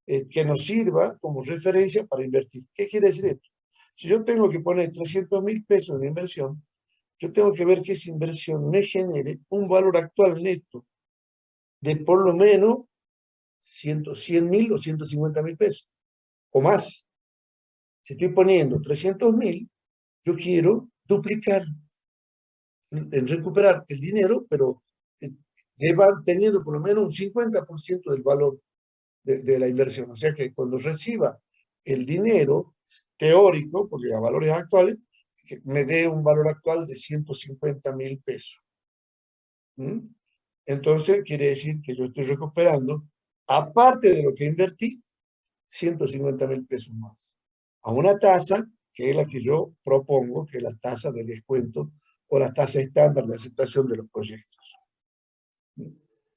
que nos sirva como referencia para invertir. ¿Qué quiere decir esto? Si yo tengo que poner 300.000 pesos en inversión, yo tengo que ver que esa inversión me genere un valor actual neto de por lo menos 100.000 o 150.000 pesos, o más. Si estoy poniendo 300.000, yo quiero duplicar, en recuperar el dinero, pero llevan teniendo por lo menos un 50% del valor de la inversión. O sea que cuando reciba el dinero teórico, porque a valores actuales, que me dé un valor actual de 150.000 pesos. ¿Mm? Entonces quiere decir que yo estoy recuperando, aparte de lo que invertí, 150.000 pesos más. A una tasa que es la que yo propongo, que es la tasa de descuento o la tasa estándar de aceptación de los proyectos.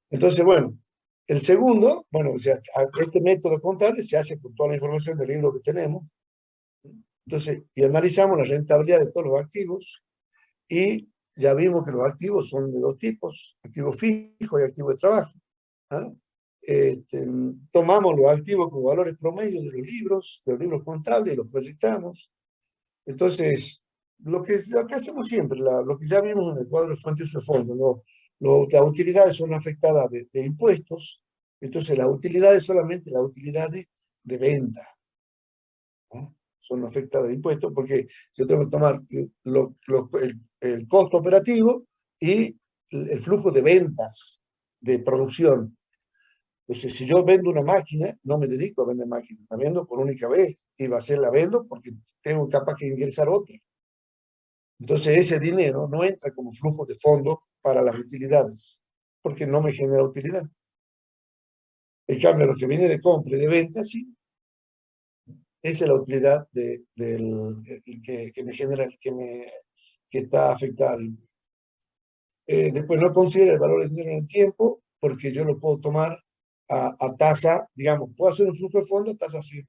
Entonces, bueno, el segundo, bueno, o sea, este método contable se hace con toda la información del libro que tenemos. Entonces, y analizamos la rentabilidad de todos los activos y ya vimos que los activos son de dos tipos, activos fijos y activos de trabajo. ¿Ah? Tomamos los activos como valores promedio de los libros contables y los proyectamos. Entonces, lo que hacemos siempre, lo que ya vimos en el cuadro de fuente y uso de fondo, las utilidades son afectadas de impuestos, entonces las utilidades solamente las utilidades de venta, ¿no? Son afectadas de impuestos porque yo tengo que tomar el costo operativo y el flujo de ventas, de producción. Entonces, si yo vendo una máquina, no me dedico a vender máquinas, la vendo por única vez y va a ser la vendo porque tengo capaz que ingresar otra. Entonces, ese dinero no entra como flujo de fondo para las utilidades, porque no me genera utilidad. En cambio, lo que viene de compra y de venta, sí, esa es la utilidad que me genera, que está afectada. Después no considera el valor del dinero en el tiempo, porque yo lo puedo tomar a tasa, digamos, puedo hacer un flujo de fondo a tasa 100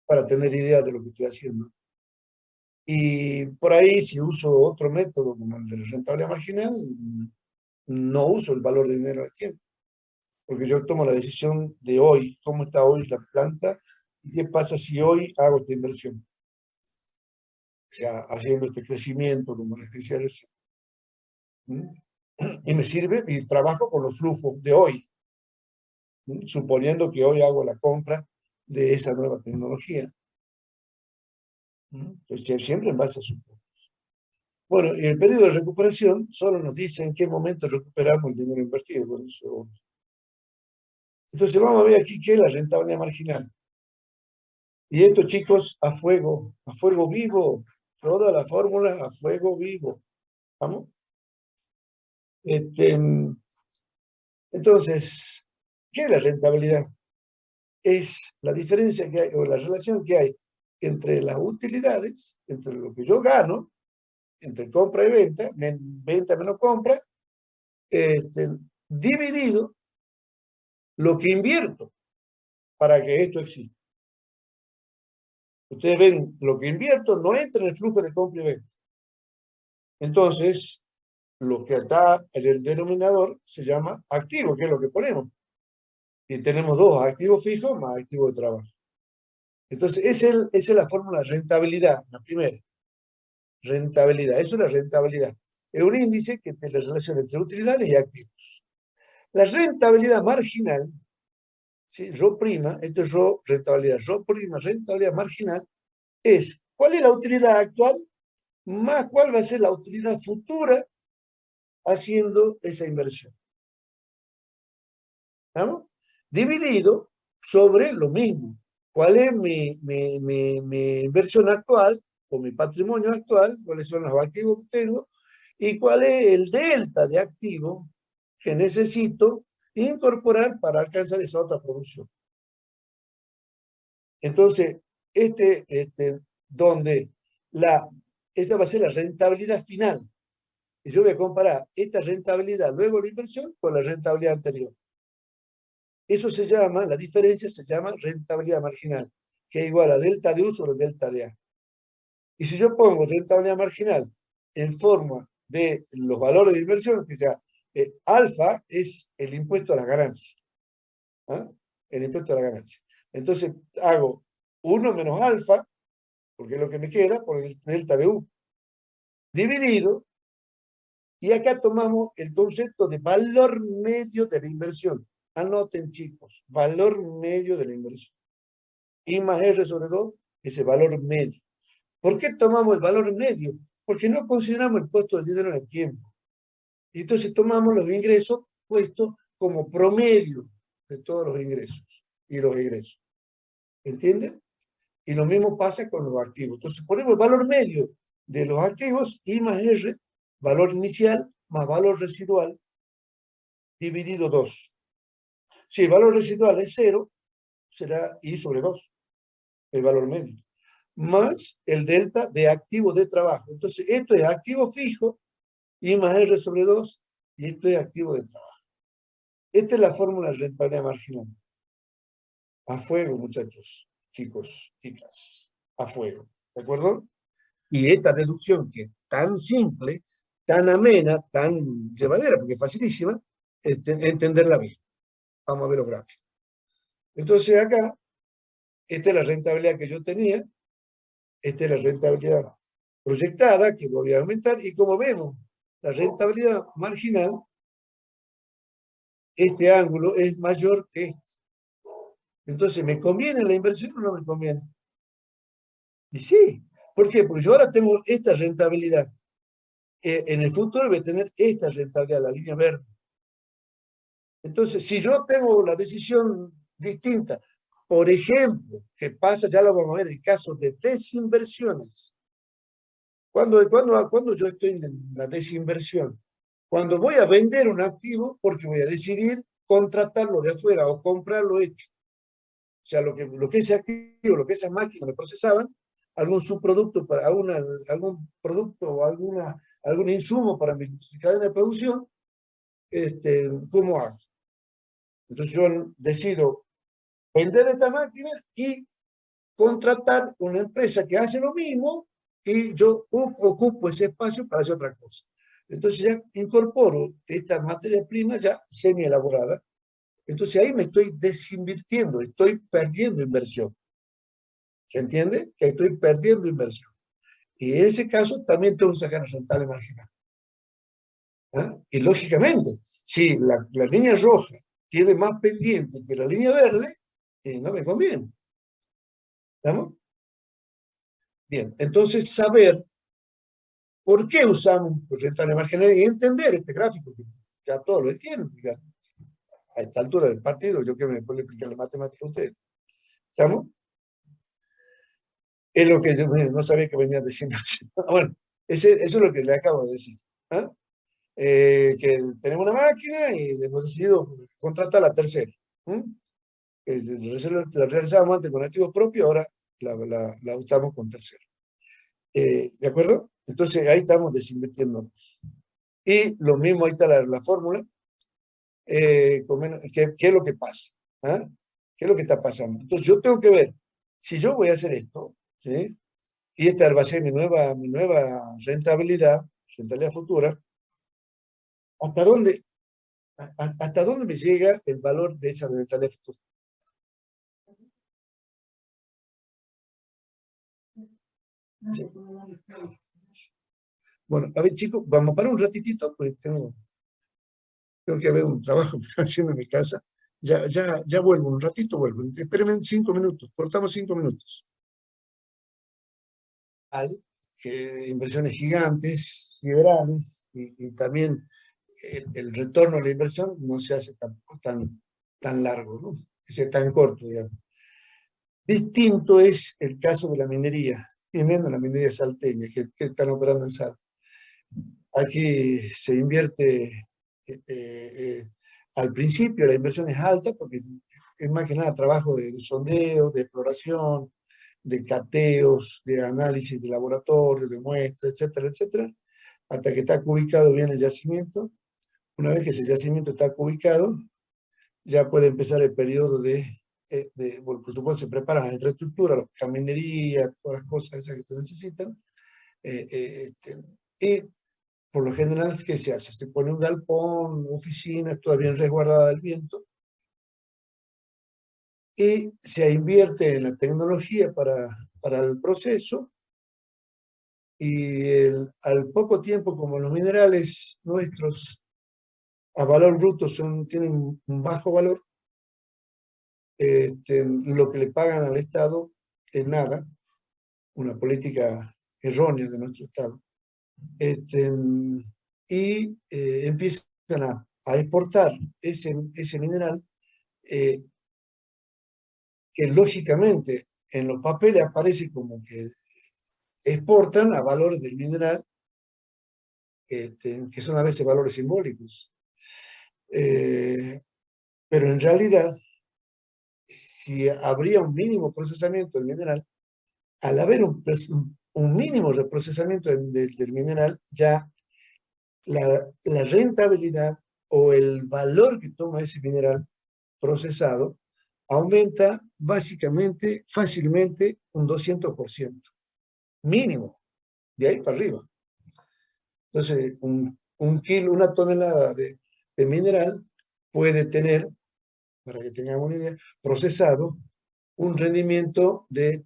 para tener idea de lo que estoy haciendo. Y por ahí, si uso otro método como el de la rentabilidad marginal, no uso el valor de dinero al tiempo, porque yo tomo la decisión de hoy, cómo está hoy la planta y qué pasa si hoy hago esta inversión. O sea, haciendo este crecimiento, como les decía recién. Y me sirve y trabajo con los flujos de hoy, suponiendo que hoy hago la compra de esa nueva tecnología. Entonces, siempre en base a su. Bueno, y el periodo de recuperación solo nos dice en qué momento recuperamos el dinero invertido. Bueno, entonces vamos a ver aquí qué es la rentabilidad marginal. Y esto, chicos, a fuego vivo, toda la fórmula a fuego vivo. ¿Vamos? Entonces, ¿qué es la rentabilidad? Es la diferencia que hay, o la relación que hay entre las utilidades, entre lo que yo gano, entre compra y venta, venta menos compra, dividido lo que invierto para que esto exista. Ustedes ven, lo que invierto no entra en el flujo de compra y venta. Entonces, lo que está en el denominador se llama activo, que es lo que ponemos. Y tenemos dos, activos fijos más activos de trabajo. Entonces, esa es la fórmula de rentabilidad, la primera. Rentabilidad, eso es la rentabilidad. Es un índice que te la relaciona entre utilidades y activos. La rentabilidad marginal, ¿sí? Rho prima, esto es Rho, rentabilidad, Rho prima, rentabilidad marginal, es cuál es la utilidad actual más cuál va a ser la utilidad futura haciendo esa inversión. ¿Vamos? Dividido sobre lo mismo. ¿Cuál es mi inversión actual o mi patrimonio actual? ¿Cuáles son los activos que tengo? ¿Y cuál es el delta de activos que necesito incorporar para alcanzar esa otra producción? Entonces, donde esta va a ser la rentabilidad final. Y yo voy a comparar esta rentabilidad luego de la inversión con la rentabilidad anterior. Eso se llama, la diferencia se llama rentabilidad marginal, que es igual a delta de U sobre delta de A. Y si yo pongo rentabilidad marginal en forma de los valores de inversión, que sea alfa es el impuesto a la ganancia. ¿Ah? El impuesto a la ganancia. Entonces hago 1 menos alfa, porque es lo que me queda, por el delta de U, dividido, y acá tomamos el concepto de valor medio de la inversión. Anoten, chicos, valor medio de la inversión. I más R sobre 2, ese valor medio. ¿Por qué tomamos el valor medio? Porque no consideramos el costo del dinero en el tiempo. Y entonces tomamos los ingresos puestos como promedio de todos los ingresos y los egresos. ¿Entienden? Y lo mismo pasa con los activos. Entonces ponemos el valor medio de los activos, I más R, valor inicial más valor residual, dividido 2. Si el valor residual es 0, será I sobre 2, el valor medio, más el delta de activo de trabajo. Entonces esto es activo fijo, I más R sobre 2, y esto es activo de trabajo. Esta es la fórmula de rentabilidad marginal. A fuego, muchachos, chicos, chicas, a fuego. ¿De acuerdo? Y esta deducción que es tan simple, tan amena, tan llevadera, porque es facilísima, entenderla bien. Vamos a ver los gráficos. Entonces acá, esta es la rentabilidad que yo tenía, esta es la rentabilidad proyectada, que voy a aumentar, y como vemos, la rentabilidad marginal, este ángulo es mayor que este. Entonces, ¿me conviene la inversión o no me conviene? Y sí. ¿Por qué? Porque yo ahora tengo esta rentabilidad. En el futuro voy a tener esta rentabilidad, la línea verde. Entonces, si yo tengo la decisión distinta, por ejemplo, que pasa, ya lo vamos a ver, el caso de desinversiones. Cuando yo estoy en la desinversión, cuando voy a vender un activo, porque voy a decidir contratarlo de afuera o comprarlo hecho. O sea, lo que ese activo, lo que esas máquinas me procesaban, algún subproducto para algún producto o algún insumo para mi cadena de producción, ¿cómo hago? Entonces yo decido vender esta máquina y contratar una empresa que hace lo mismo y yo ocupo ese espacio para hacer otra cosa. Entonces ya incorporo esta materia prima ya semi elaborada. Entonces ahí me estoy desinvirtiendo, estoy perdiendo inversión. ¿Se entiende? Que estoy perdiendo inversión. Y en ese caso también tengo que sacar rentable marginal. ¿Ah? Y lógicamente, si la línea roja tiene más pendiente que la línea verde, no me conviene. ¿Estamos? Bien, entonces saber por qué usamos rentable marginal y entender este gráfico, que ya todos lo entienden. Ya, a esta altura del partido, yo que me puedo explicar la matemática a ustedes. ¿Estamos? Es lo que yo no sabía que venía diciendo. Bueno, eso es lo que le acabo de decir. ¿Ah? Que tenemos una máquina y hemos decidido contratar la tercera. La realizábamos antes con activos propios, ahora la usamos con tercera. ¿De acuerdo? Entonces ahí estamos desinvirtiendo. Y lo mismo, ahí está la fórmula. ¿Qué es lo que pasa? ¿Ah? ¿Qué es lo que está pasando? Entonces yo tengo que ver, si yo voy a hacer esto, ¿sí? Y esta va a ser mi nueva rentabilidad futura, ¿hasta dónde me llega el valor de esa rentabilidad futura? ¿Sí? Bueno, a ver, chicos, vamos para un ratitito, pues tengo que ver un trabajo que estoy haciendo en mi casa. Ya vuelvo, un ratito vuelvo. Espérenme 5 minutos, cortamos 5 minutos. Inversiones gigantes, liberales, y también el retorno a la inversión no se hace tan largo, ¿no? Es tan corto, digamos. Distinto es el caso de la minería, y menos la minería salteña, que están operando en sal. Aquí se invierte, al principio la inversión es alta, porque es más que nada trabajo de sondeo, de exploración, de cateos, de análisis de laboratorio, de muestras, etcétera, etcétera, hasta que está ubicado bien el yacimiento. Una vez que ese yacimiento está ubicado, ya puede empezar el periodo bueno, por supuesto se preparan las infraestructuras, las caminerías, todas las cosas esas que se necesitan, Y por lo general, ¿qué se hace? Se pone un galpón, oficinas, toda bien resguardada del viento, y se invierte en la tecnología para el proceso, y al poco tiempo, como los minerales nuestros a valor bruto tienen un bajo valor, lo que le pagan al Estado es nada, una política errónea de nuestro Estado. Empiezan a exportar ese mineral, que lógicamente en los papeles aparece como que exportan a valores del mineral, que son a veces valores simbólicos. Pero en realidad, si habría un mínimo procesamiento del mineral, al haber un mínimo reprocesamiento del mineral, ya la rentabilidad o el valor que toma ese mineral procesado aumenta básicamente, fácilmente, un 200%, mínimo, de ahí para arriba. Entonces, un kilo, una tonelada de mineral puede tener, para que tengamos una idea, procesado un rendimiento de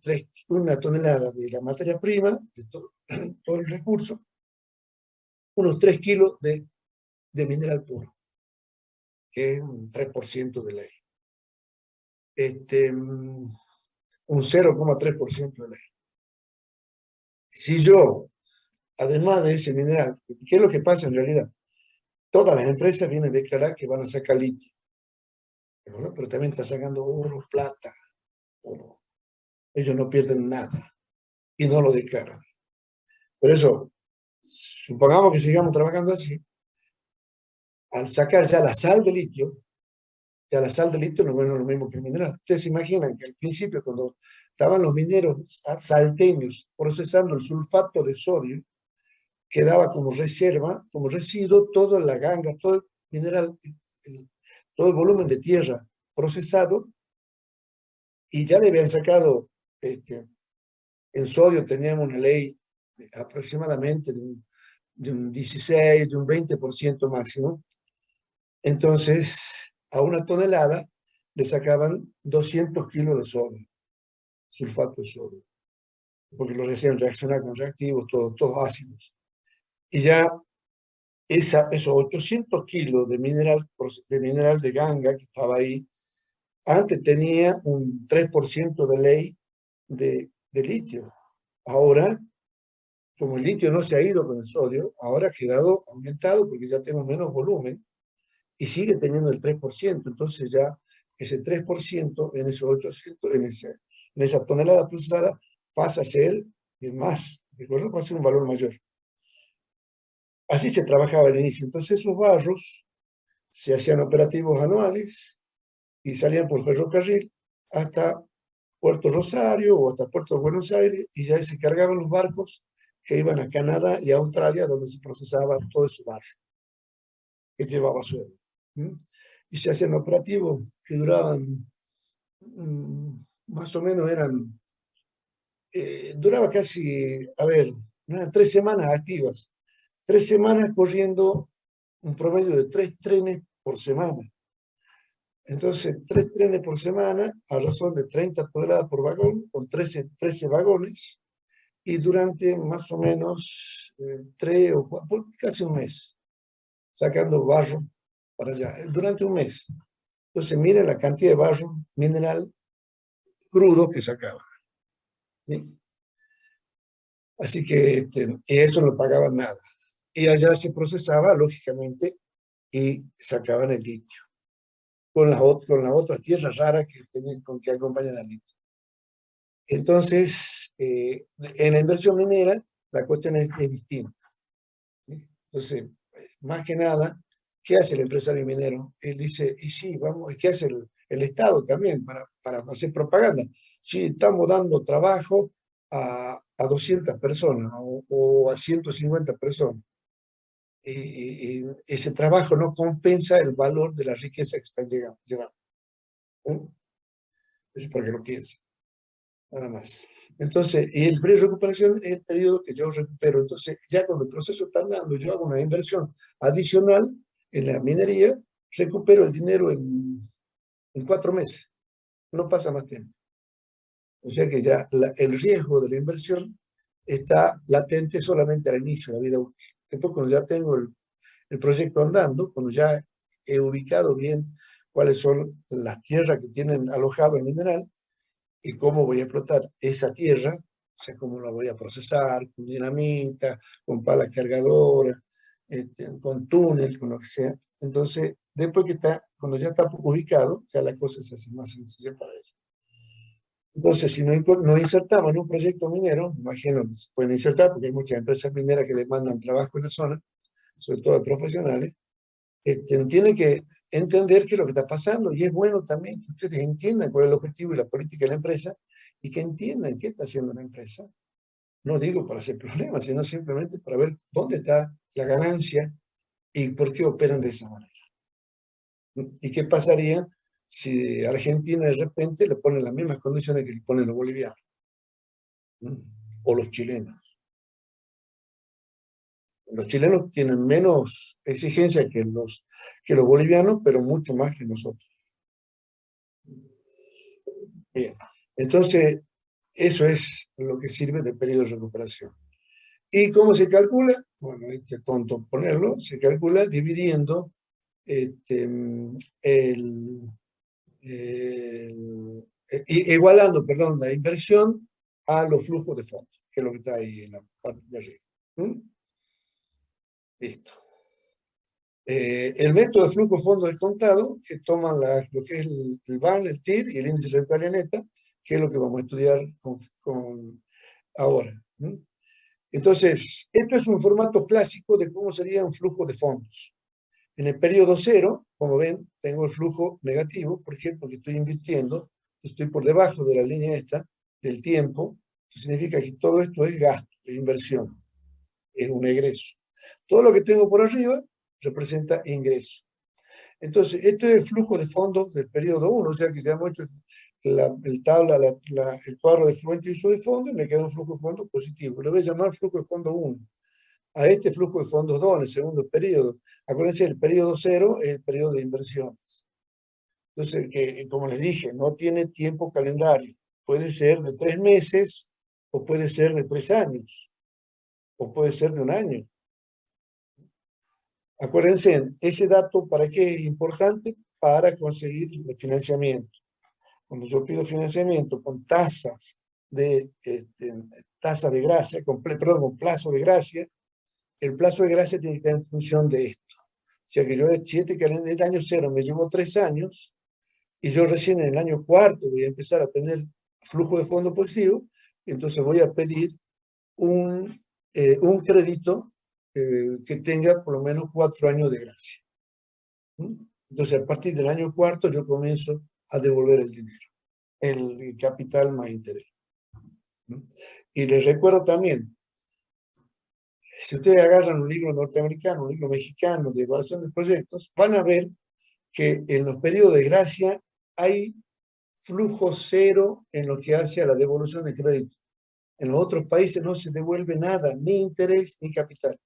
una tonelada de la materia prima, de todo el recurso, unos 3 kilos de mineral puro, que es un 3% de ley. Un 0,3% de ley. Si yo, además de ese mineral, ¿qué es lo que pasa en realidad? Todas las empresas vienen a declarar que van a sacar litio, ¿verdad? Pero también están sacando oro, plata, oro. Ellos no pierden nada y no lo declaran. Por eso, supongamos que sigamos trabajando así, al sacar ya la sal de litio, ya la sal de litio no es lo mismo que el mineral. Ustedes se imaginan que al principio, cuando estaban los mineros salteños procesando el sulfato de sodio, quedaba como reserva, como residuo, toda la ganga, todo el mineral, todo el volumen de tierra procesado, y ya le habían sacado, en sodio teníamos una ley aproximadamente de un 16, de un 20% máximo. Entonces, a una tonelada le sacaban 200 kilos de sodio, sulfato de sodio, porque los hacían reaccionar con reactivos, todos ácidos. Y ya esos 800 kilos de mineral de ganga que estaba ahí, antes tenía un 3% de ley de litio. Ahora, como el litio no se ha ido con el sodio, ahora ha quedado aumentado porque ya tenemos menos volumen y sigue teniendo el 3%. Entonces ya ese 3% en esos 800, en esa tonelada procesada pasa a ser más, ¿recuerdo? Pasa a ser un valor mayor. Así se trabajaba al inicio. Entonces esos barros se hacían operativos anuales y salían por ferrocarril hasta Puerto Rosario o hasta Puerto Buenos Aires, y ya se cargaban los barcos que iban a Canadá y a Australia, donde se procesaba todo ese barro que llevaba suelo. Y se hacían operativos que duraban, más o menos duraba casi, a ver, eran 3 semanas activas, 3 semanas corriendo un promedio de 3 trenes por semana. Entonces, 3 trenes por semana, a razón de 30 toneladas por vagón, con 13 vagones, y durante más o menos 3 o 4, casi un mes, sacando barro para allá, durante un mes. Entonces, miren la cantidad de barro mineral crudo que sacaba. ¿Sí? Así que eso no pagaban nada. Y allá se procesaba, lógicamente, y sacaban el litio, con las otras tierras raras con que acompañan al litio. Entonces, en la inversión minera, la cuestión es distinta. ¿Sí? Entonces, más que nada, ¿qué hace el empresario minero? Él dice, y sí, vamos, ¿qué hace el Estado también para hacer propaganda? Sí, estamos dando trabajo a 200 personas o a 150 personas. Y ese trabajo no compensa el valor de la riqueza que están llevando. ¿Sí? Eso es para que lo piensen. Nada más. Entonces, y el periodo de recuperación es el periodo que yo recupero. Entonces, ya cuando el proceso está andando, yo hago una inversión adicional en la minería, recupero el dinero en 4 meses. No pasa más tiempo. O sea que ya el riesgo de la inversión está latente solamente al inicio de la vida útil. Después, cuando ya tengo el proyecto andando, cuando ya he ubicado bien cuáles son las tierras que tienen alojado el mineral y cómo voy a explotar esa tierra, o sea, cómo la voy a procesar, con dinamita, con pala cargadora, con túnel, con lo que sea. Entonces, después que está, cuando ya está ubicado, ya la cosa se hace más sencilla para eso. Entonces, si no insertamos en un proyecto minero, imagino que se pueden insertar porque hay muchas empresas mineras que demandan trabajo en la zona, sobre todo de profesionales, tienen que entender qué es lo que está pasando y es bueno también que ustedes entiendan cuál es el objetivo y la política de la empresa y que entiendan qué está haciendo la empresa. No digo para hacer problemas, sino simplemente para ver dónde está la ganancia y por qué operan de esa manera. ¿Y qué pasaría si Argentina de repente le pone las mismas condiciones que le ponen los bolivianos? O los chilenos. Los chilenos tienen menos exigencia que los bolivianos, pero mucho más que nosotros. Bien. Entonces, eso es lo que sirve de periodo de recuperación. ¿Y cómo se calcula? Bueno, hay que tonto ponerlo, se calcula dividiendo el, igualando, perdón, la inversión a los flujos de fondos, que es lo que está ahí en la parte de arriba. ¿Mm? Listo. El método de flujo de fondos descontado, que toman lo que es el BAN, el TIR y el índice de rentabilidad neta, que es lo que vamos a estudiar ahora. ¿Mm? Entonces, esto es un formato clásico de cómo sería un flujo de fondos. En el periodo cero, como ven, tengo el flujo negativo. ¿Por qué? Porque estoy invirtiendo, estoy por debajo de la línea esta del tiempo. Eso significa que todo esto es gasto, es inversión, es un egreso. Todo lo que tengo por arriba representa ingreso. Entonces, este es el flujo de fondos del periodo 1, o sea que ya hemos hecho el cuadro de fuente y uso de fondos y me queda un flujo de fondos positivo. Lo voy a llamar flujo de fondos 1. A este flujo de fondos 2 en el segundo periodo. Acuérdense, el periodo 0 es el periodo de inversiones. Entonces, que, como les dije, no tiene tiempo calendario. Puede ser de 3 meses, o puede ser de 3 años, o puede ser de un año. Acuérdense, ese dato, ¿para qué es importante? Para conseguir el financiamiento. Cuando yo pido financiamiento con tasas tasa de gracia, perdón, con plazo de gracia, el plazo de gracia tiene que estar en función de esto. O sea que yo que en el año 0 me llevo 3 años y yo recién en el año cuarto voy a empezar a tener flujo de fondo positivo, entonces voy a pedir un crédito que tenga por lo menos 4 años de gracia. Entonces, a partir del año cuarto yo comienzo a devolver el dinero, el capital más interés. Y les recuerdo también, si ustedes agarran un libro norteamericano, un libro mexicano de evaluación de proyectos, van a ver que en los periodos de gracia hay flujo cero en lo que hace a la devolución de crédito. En los otros países no se devuelve nada, ni interés ni capital.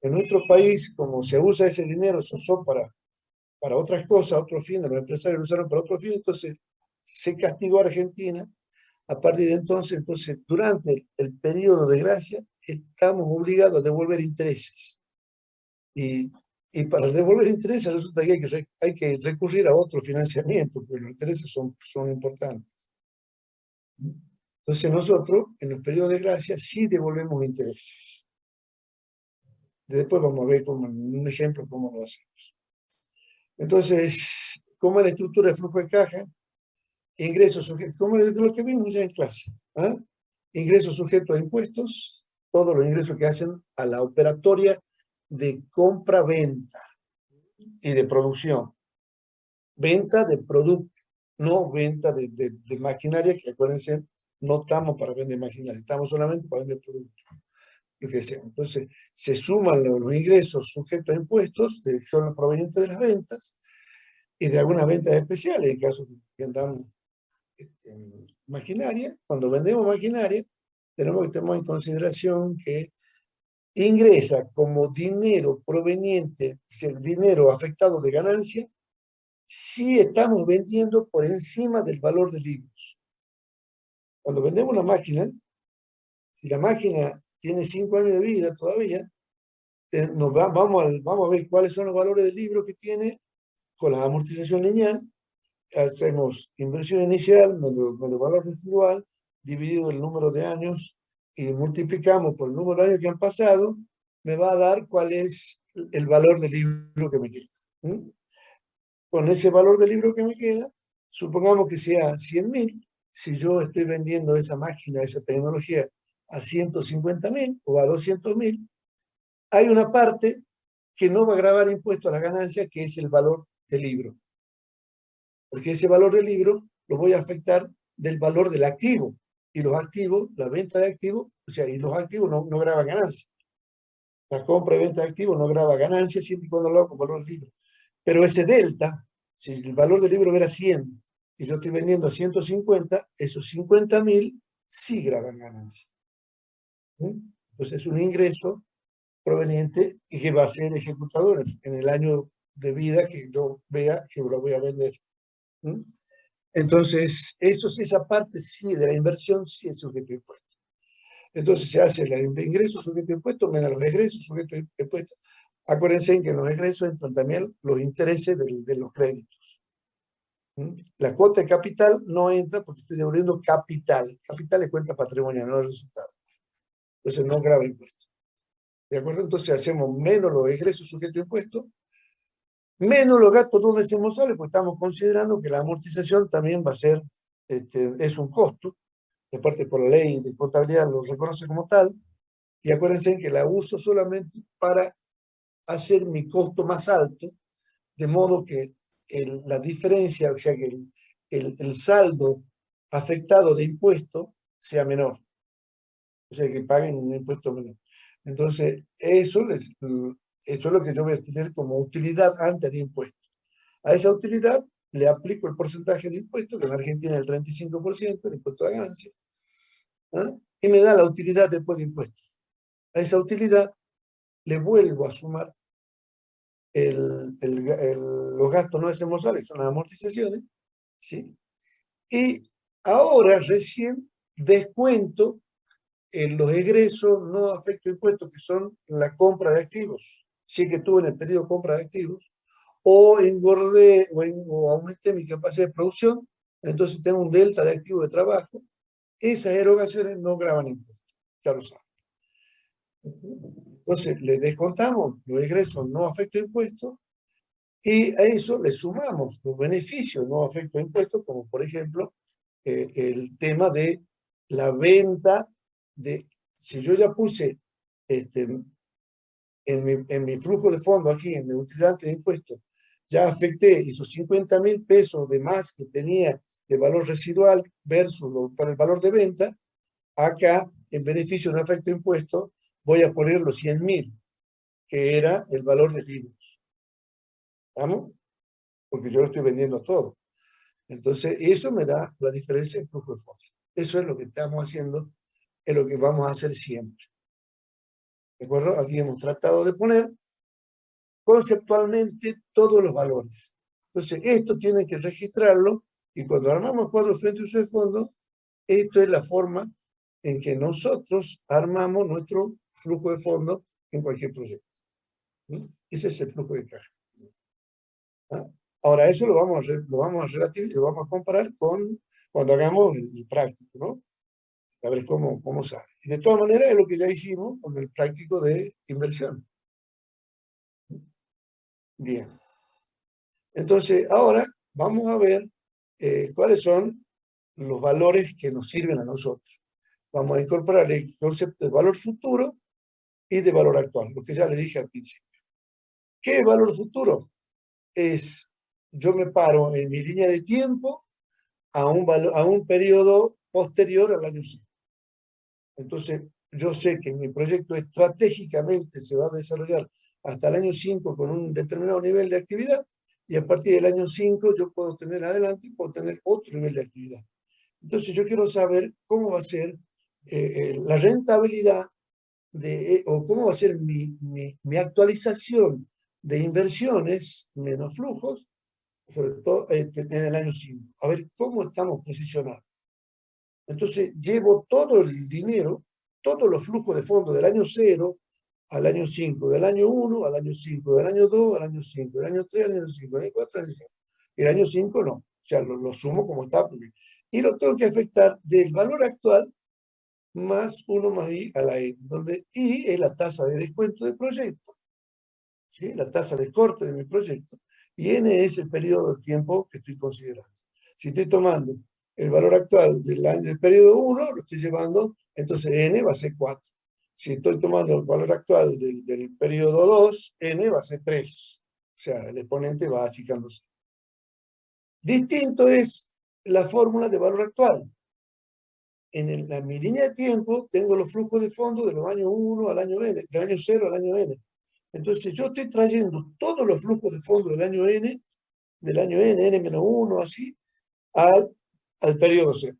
En nuestro país, como se usa ese dinero, se usó para otras cosas, otros fines, los empresarios lo usaron para otros fines, entonces se castigó a Argentina. A partir de entonces, durante el periodo de gracia, estamos obligados a devolver intereses. Y para devolver intereses resulta que hay que recurrir a otro financiamiento, porque los intereses son importantes. Entonces nosotros, en los periodos de gracia, sí devolvemos intereses. Después vamos a ver un ejemplo cómo lo hacemos. Entonces, ¿cómo es la estructura de flujo de caja? Ingresos sujetos, como lo que vimos ya en clase. ¿Ah? Ingresos sujetos a impuestos, todos los ingresos que hacen a la operatoria de compra-venta y de producción. Venta de producto, no venta de maquinaria, que acuérdense, no estamos para vender maquinaria, estamos solamente para vender producto. Lo que sea. Entonces, se suman los ingresos sujetos a impuestos, que son los provenientes de las ventas, y de algunas ventas especiales, en el caso que andamos maquinaria. Cuando vendemos maquinaria, tenemos que tomar en consideración que ingresa como dinero proveniente, el dinero afectado de ganancia, si estamos vendiendo por encima del valor de libros. Cuando vendemos una máquina, si la máquina tiene 5 años de vida todavía, vamos a ver cuáles son los valores del libro que tiene con la amortización lineal. Hacemos inversión inicial menos el valor residual, dividido el número de años y multiplicamos por el número de años que han pasado, me va a dar cuál es el valor del libro que me queda. Con ese valor del libro que me queda, supongamos que sea 100.000, si yo estoy vendiendo esa máquina, esa tecnología a 150.000 o a 200.000, hay una parte que no va a gravar impuesto a la ganancia, que es el valor del libro. Porque ese valor del libro lo voy a afectar del valor del activo. Y los activos, la venta de activos, o sea, y los activos no graban ganancia. La compra y venta de activos no graba ganancia siempre y cuando lo hago con valor del libro. Pero ese delta, si el valor del libro era 100 y yo estoy vendiendo a 150, esos 50.000 sí graban ganancia. Entonces es un ingreso proveniente y que va a ser ejecutado en el año de vida que yo vea que lo voy a vender. Entonces, esa parte sí de la inversión sí es sujeto a impuesto. Entonces se hace el ingreso sujeto a impuesto menos los egresos sujetos a impuesto. Acuérdense que en los egresos entran también los intereses de los créditos. La cuota de capital no entra porque estoy devolviendo capital. Capital es cuenta patrimonial, no el resultado. Entonces no grava impuesto. ¿De acuerdo? Entonces hacemos menos los egresos sujetos a impuesto, menos los gastos no desembolsables, porque estamos considerando que la amortización también va a ser, es un costo, de parte por la ley de contabilidad lo reconoce como tal, y acuérdense que la uso solamente para hacer mi costo más alto, de modo que la diferencia, o sea que el saldo afectado de impuesto sea menor, o sea que paguen un impuesto menor. Entonces, eso es lo que yo voy a tener como utilidad antes de impuestos. A esa utilidad le aplico el porcentaje de impuesto, que en Argentina es el 35%, el impuesto de ganancia, y me da la utilidad después de impuestos. A esa utilidad le vuelvo a sumar los gastos no desembolsables, son las amortizaciones, ¿sí? Y ahora recién descuento los egresos no afecto impuestos, que son la compra de activos. Si es que tuve en el periodo compra de activos, o engordé o aumenté mi capacidad de producción, entonces tengo un delta de activos de trabajo. Esas erogaciones no graban impuestos, ya lo saben. Entonces le descontamos los egresos no afecto impuestos y a eso le sumamos los beneficios no afecto impuestos, como por ejemplo el tema de la venta de, si yo ya puse en mi flujo de fondo aquí, en el utilidad de impuestos, ya afecté esos 50.000 pesos de más que tenía de valor residual versus para el valor de venta, acá en beneficio no afecto impuesto voy a poner los 100.000, que era el valor de libros. ¿Estamos? Porque yo lo estoy vendiendo todo. Entonces, eso me da la diferencia en flujo de fondos. Eso es lo que estamos haciendo, es lo que vamos a hacer siempre. ¿De acuerdo? Aquí hemos tratado de poner conceptualmente todos los valores. Entonces, esto tienen que registrarlo y cuando armamos cuadros frente a uso de fondos, esto es la forma en que nosotros armamos nuestro flujo de fondos en cualquier proyecto. Ese es el flujo de caja. Ahora, eso lo vamos a relativizar, lo vamos a comparar con cuando hagamos el práctico, ¿no? A ver cómo sale. Y de todas maneras es lo que ya hicimos con el práctico de inversión. Bien. Entonces, ahora vamos a ver cuáles son los valores que nos sirven a nosotros. Vamos a incorporar el concepto de valor futuro y de valor actual, lo que ya le dije al principio. ¿Qué es valor futuro? Es, yo me paro en mi línea de tiempo a un periodo posterior al año 5. Entonces, yo sé que mi proyecto estratégicamente se va a desarrollar hasta el año 5 con un determinado nivel de actividad y a partir del año 5 yo puedo tener adelante y puedo tener otro nivel de actividad. Entonces yo quiero saber cómo va a ser la rentabilidad o cómo va a ser mi actualización de inversiones menos flujos, sobre todo en el año 5. A ver cómo estamos posicionados. Entonces llevo todo el dinero, todos los flujos de fondo del año 0 al año 5, del año 1 al año 5, del año 2 al año 5, del año 3 al año 5, del año 4 al año 5. El año 5 no, o sea, lo sumo como está. Y lo tengo que afectar del valor actual más 1 más I a la N, donde I es la tasa de descuento del proyecto, ¿sí? La tasa de corte de mi proyecto, y N es el periodo de tiempo que estoy considerando. Si estoy tomando el valor actual del periodo 1, lo estoy llevando, entonces N va a ser 4. Si estoy tomando el valor actual del periodo 2, N va a ser 3. O sea, el exponente va achicándose. Distinto es la fórmula de valor actual. En mi línea de tiempo tengo los flujos de fondo de los años 1 al año N, del año 0 al año N. Entonces yo estoy trayendo todos los flujos de fondo del año N, N-1, así, al periodo 0.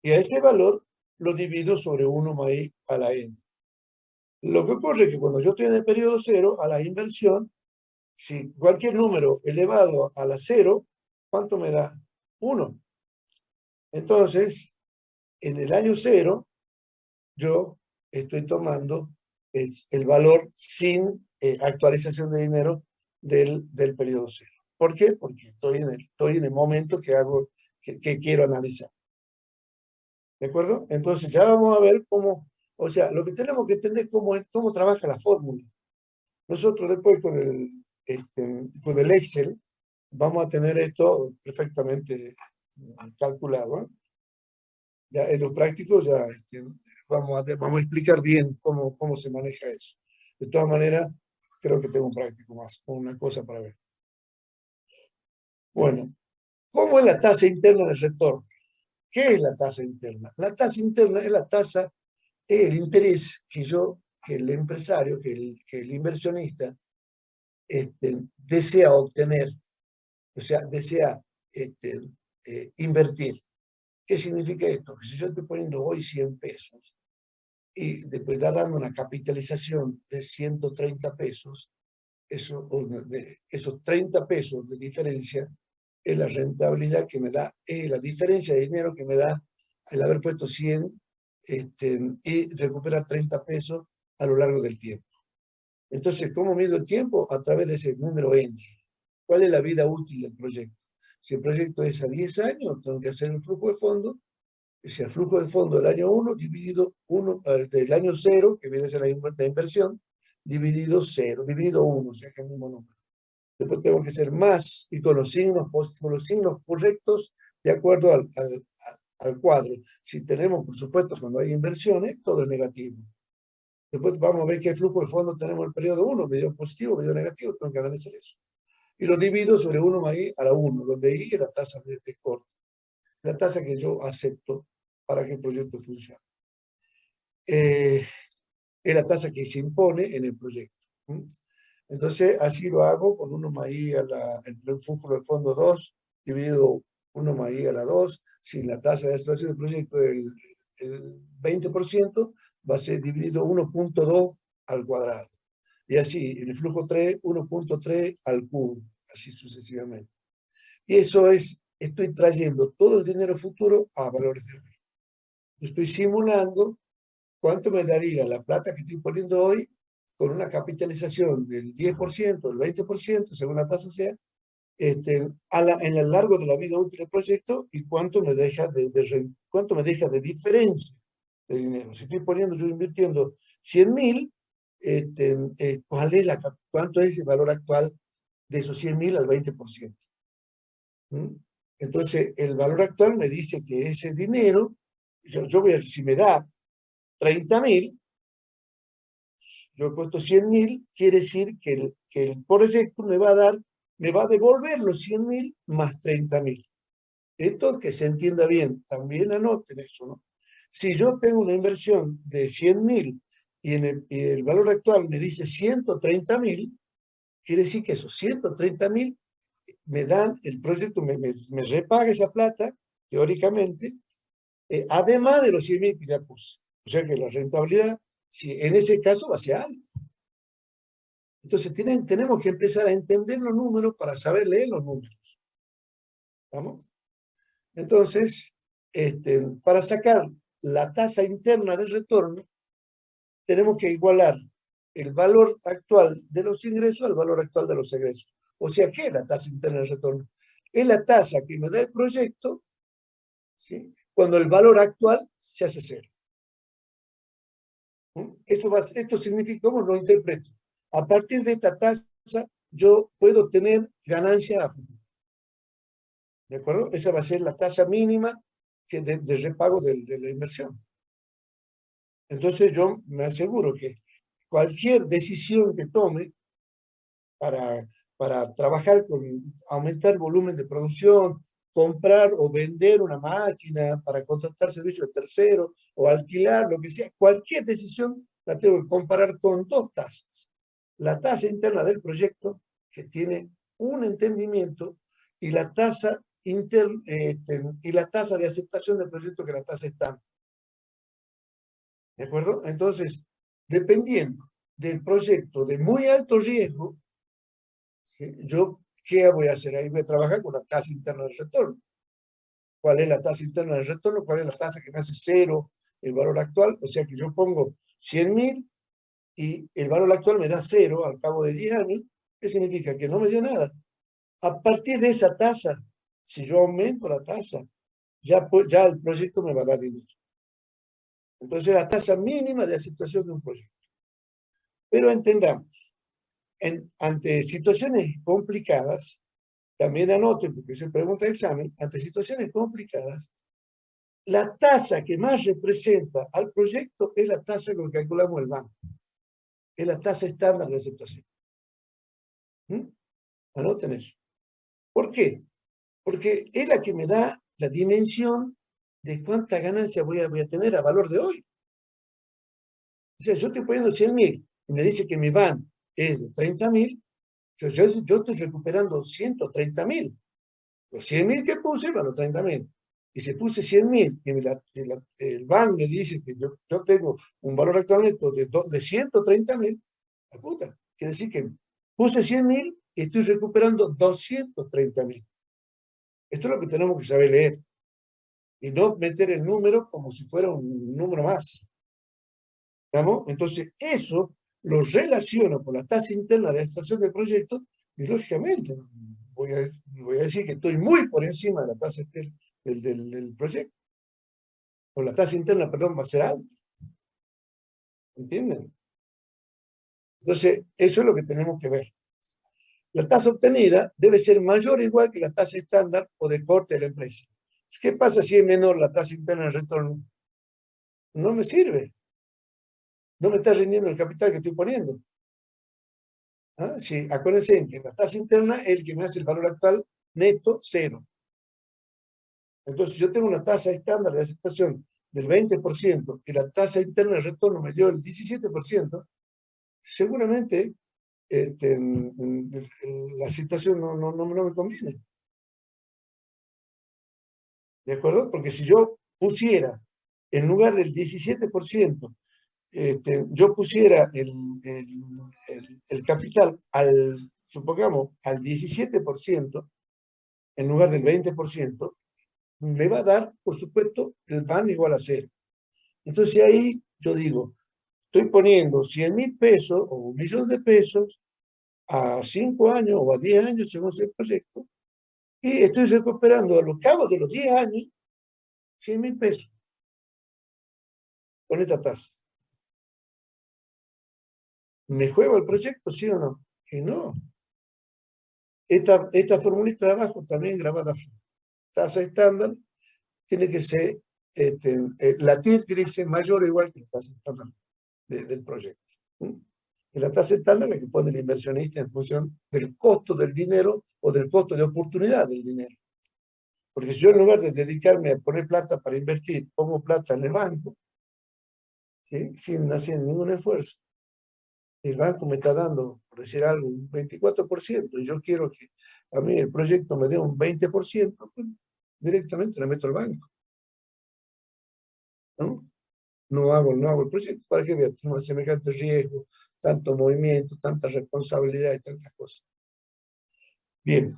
Y a ese valor lo divido sobre 1 más I a la N. Lo que ocurre es que cuando yo estoy en el periodo 0, a la inversión, si cualquier número elevado a la 0, ¿cuánto me da? 1. Entonces, en el año 0, yo estoy tomando el valor sin actualización de dinero del periodo 0. ¿Por qué? Porque estoy en el momento que quiero analizar. ¿De acuerdo? Entonces ya vamos a ver cómo, o sea, lo que tenemos que entender es cómo trabaja la fórmula. Nosotros después con el Excel vamos a tener esto perfectamente calculado, ¿eh? Ya en los prácticos ya vamos a explicar bien cómo se maneja eso. De todas maneras, creo que tengo un práctico más, una cosa para ver. Bueno, ¿cómo es la tasa interna del retorno? ¿Qué es la tasa interna? La tasa interna es la tasa, es el interés que el empresario, que el inversionista desea obtener, o sea, desea invertir. ¿Qué significa esto? Que si yo estoy poniendo hoy 100 pesos y después está dando una capitalización de 130 pesos, esos 30 pesos de diferencia es la rentabilidad que me da, es la diferencia de dinero que me da el haber puesto 100 y recuperar 30 pesos a lo largo del tiempo. Entonces, ¿cómo mido el tiempo? A través de ese número N. ¿Cuál es la vida útil del proyecto? Si el proyecto es a 10 años, tengo que hacer el flujo de fondo. Si el flujo de fondo del año 1 dividido del año 0, que viene a ser la inversión, dividido 0, dividido 1, o sea que es el mismo número. Después tengo que hacer más y con los signos correctos de acuerdo al cuadro. Si tenemos, por supuesto, cuando hay inversiones, todo es negativo. Después vamos a ver qué flujo de fondo tenemos en el periodo 1, medio positivo, medio negativo, tengo que analizar eso. Y lo divido sobre 1 más I a la 1, donde I es la tasa de corte, la tasa que yo acepto para que el proyecto funcione. Es la tasa que se impone en el proyecto. Entonces, así lo hago con 1 más I el flujo de fondo 2, dividido 1 más I a la 2. Si la tasa de extracción del proyecto es el 20%, va a ser dividido 1.2 al cuadrado. Y así, en el flujo 3, 1.3 al cubo, así sucesivamente. Y eso estoy trayendo todo el dinero futuro a valores de hoy. Estoy simulando cuánto me daría la plata que estoy poniendo hoy con una capitalización del 10%, del 20%, según la tasa sea, en el largo de la vida útil del proyecto y cuánto me deja cuánto me deja de diferencia de dinero. Si estoy poniendo, yo invirtiendo 100.000, ¿cuánto es el valor actual de esos 100.000 al 20%? Entonces, el valor actual me dice que ese dinero, yo voy a, si me da 30.000, yo he puesto 100.000, quiere decir que el proyecto me va a devolver los 100.000 más 30.000. Esto que se entienda bien, también anoten eso, ¿no? Si yo tengo una inversión de 100.000 y el valor actual me dice 130.000, quiere decir que esos 130.000 me dan, el proyecto me repaga esa plata teóricamente, además de los 100.000 que ya puse. O sea que la rentabilidad, si en ese caso, va a ser alta. Entonces tenemos que empezar a entender los números para saber leer los números. ¿Vamos? Entonces, para sacar la tasa interna del retorno, tenemos que igualar el valor actual de los ingresos al valor actual de los egresos. O sea, ¿qué es la tasa interna del retorno? Es la tasa que me da el proyecto, ¿sí?, cuando el valor actual se hace cero. Esto significa, ¿cómo lo interpreto? A partir de esta tasa, yo puedo tener ganancia a futuro. ¿De acuerdo? Esa va a ser la tasa mínima de repago de la inversión. Entonces yo me aseguro que cualquier decisión que tome para trabajar con aumentar el volumen de producción, comprar o vender una máquina, para contratar servicios de tercero o alquilar, lo que sea, cualquier decisión la tengo que comparar con dos tasas. La tasa interna del proyecto, que tiene un entendimiento, y la tasa y la tasa de aceptación del proyecto, que es la tasa estándar. ¿De acuerdo? Entonces, dependiendo del proyecto de muy alto riesgo, ¿sí?, yo, ¿qué voy a hacer? Ahí voy a trabajar con la tasa interna del retorno. ¿Cuál es la tasa interna del retorno? ¿Cuál es la tasa que me hace cero el valor actual? O sea que yo pongo 100.000 y el valor actual me da cero al cabo de 10 años. ¿Qué significa? Que no me dio nada. A partir de esa tasa, si yo aumento la tasa, ya el proyecto me va a dar dinero. Entonces, la tasa mínima de aceptación de un proyecto. Pero entendamos, ante situaciones complicadas, también anoten, porque se pregunta de examen, ante situaciones complicadas, la tasa que más representa al proyecto es la tasa que calculamos el banco. Es la tasa estándar de aceptación. Anoten eso. ¿Por qué? Porque es la que me da la dimensión de cuánta ganancia voy a tener a valor de hoy. O sea, yo estoy poniendo 100.000 y me dice que mi van es de 30.000, yo estoy recuperando 130.000. Los 100.000 que puse van los 30.000. Y si puse 100.000 y el BAN me dice que yo tengo un valor actual neto de 130.000, la puta. Quiere decir que puse 100.000 y estoy recuperando 230.000. Esto es lo que tenemos que saber leer. Y no meter el número como si fuera un número más. ¿Estamos? Entonces, eso lo relaciono con la tasa interna de estación del proyecto y, lógicamente, voy a decir que estoy muy por encima de la tasa del proyecto. O la tasa interna, perdón, va a ser alta. ¿Entienden? Entonces, eso es lo que tenemos que ver. La tasa obtenida debe ser mayor o igual que la tasa estándar o de corte de la empresa. ¿Qué pasa si es menor la tasa interna de retorno? No me sirve. No me está rindiendo el capital que estoy poniendo. ¿Ah? Sí, acuérdense que la tasa interna es el que me hace el valor actual neto cero. Entonces, yo tengo una tasa estándar de aceptación del 20% y la tasa interna de retorno me dio el 17%, seguramente la situación no me conviene. ¿De acuerdo? Porque si yo pusiera, en lugar del 17%, yo pusiera el capital supongamos, al 17%, en lugar del 20%, me va a dar, por supuesto, el van igual a cero. Entonces ahí yo digo, estoy poniendo 100.000 pesos o 1.000.000 de pesos a 5 años o a 10 años, según sea el proyecto, y estoy recuperando a los cabos de los 10 años 100.000 pesos con esta tasa. ¿Me juego el proyecto, sí o no? Y no. Esta formulita de abajo también grabada, tasa estándar, tiene que ser, la TIR tiene que ser mayor o igual que la tasa estándar del proyecto. Y la tasa estándar es la que pone el inversionista en función del costo del dinero o del costo de oportunidad del dinero. Porque si yo, en lugar de dedicarme a poner plata para invertir, pongo plata en el banco, ¿sí?, sin hacer ningún esfuerzo, el banco me está dando, por decir algo, un 24%, y yo quiero que a mí el proyecto me dé un 20%, pues directamente la meto al banco, ¿no? No hago el proyecto para que vea, tenemos semejante riesgo, tanto movimiento, tanta responsabilidad y tantas cosas. Bien.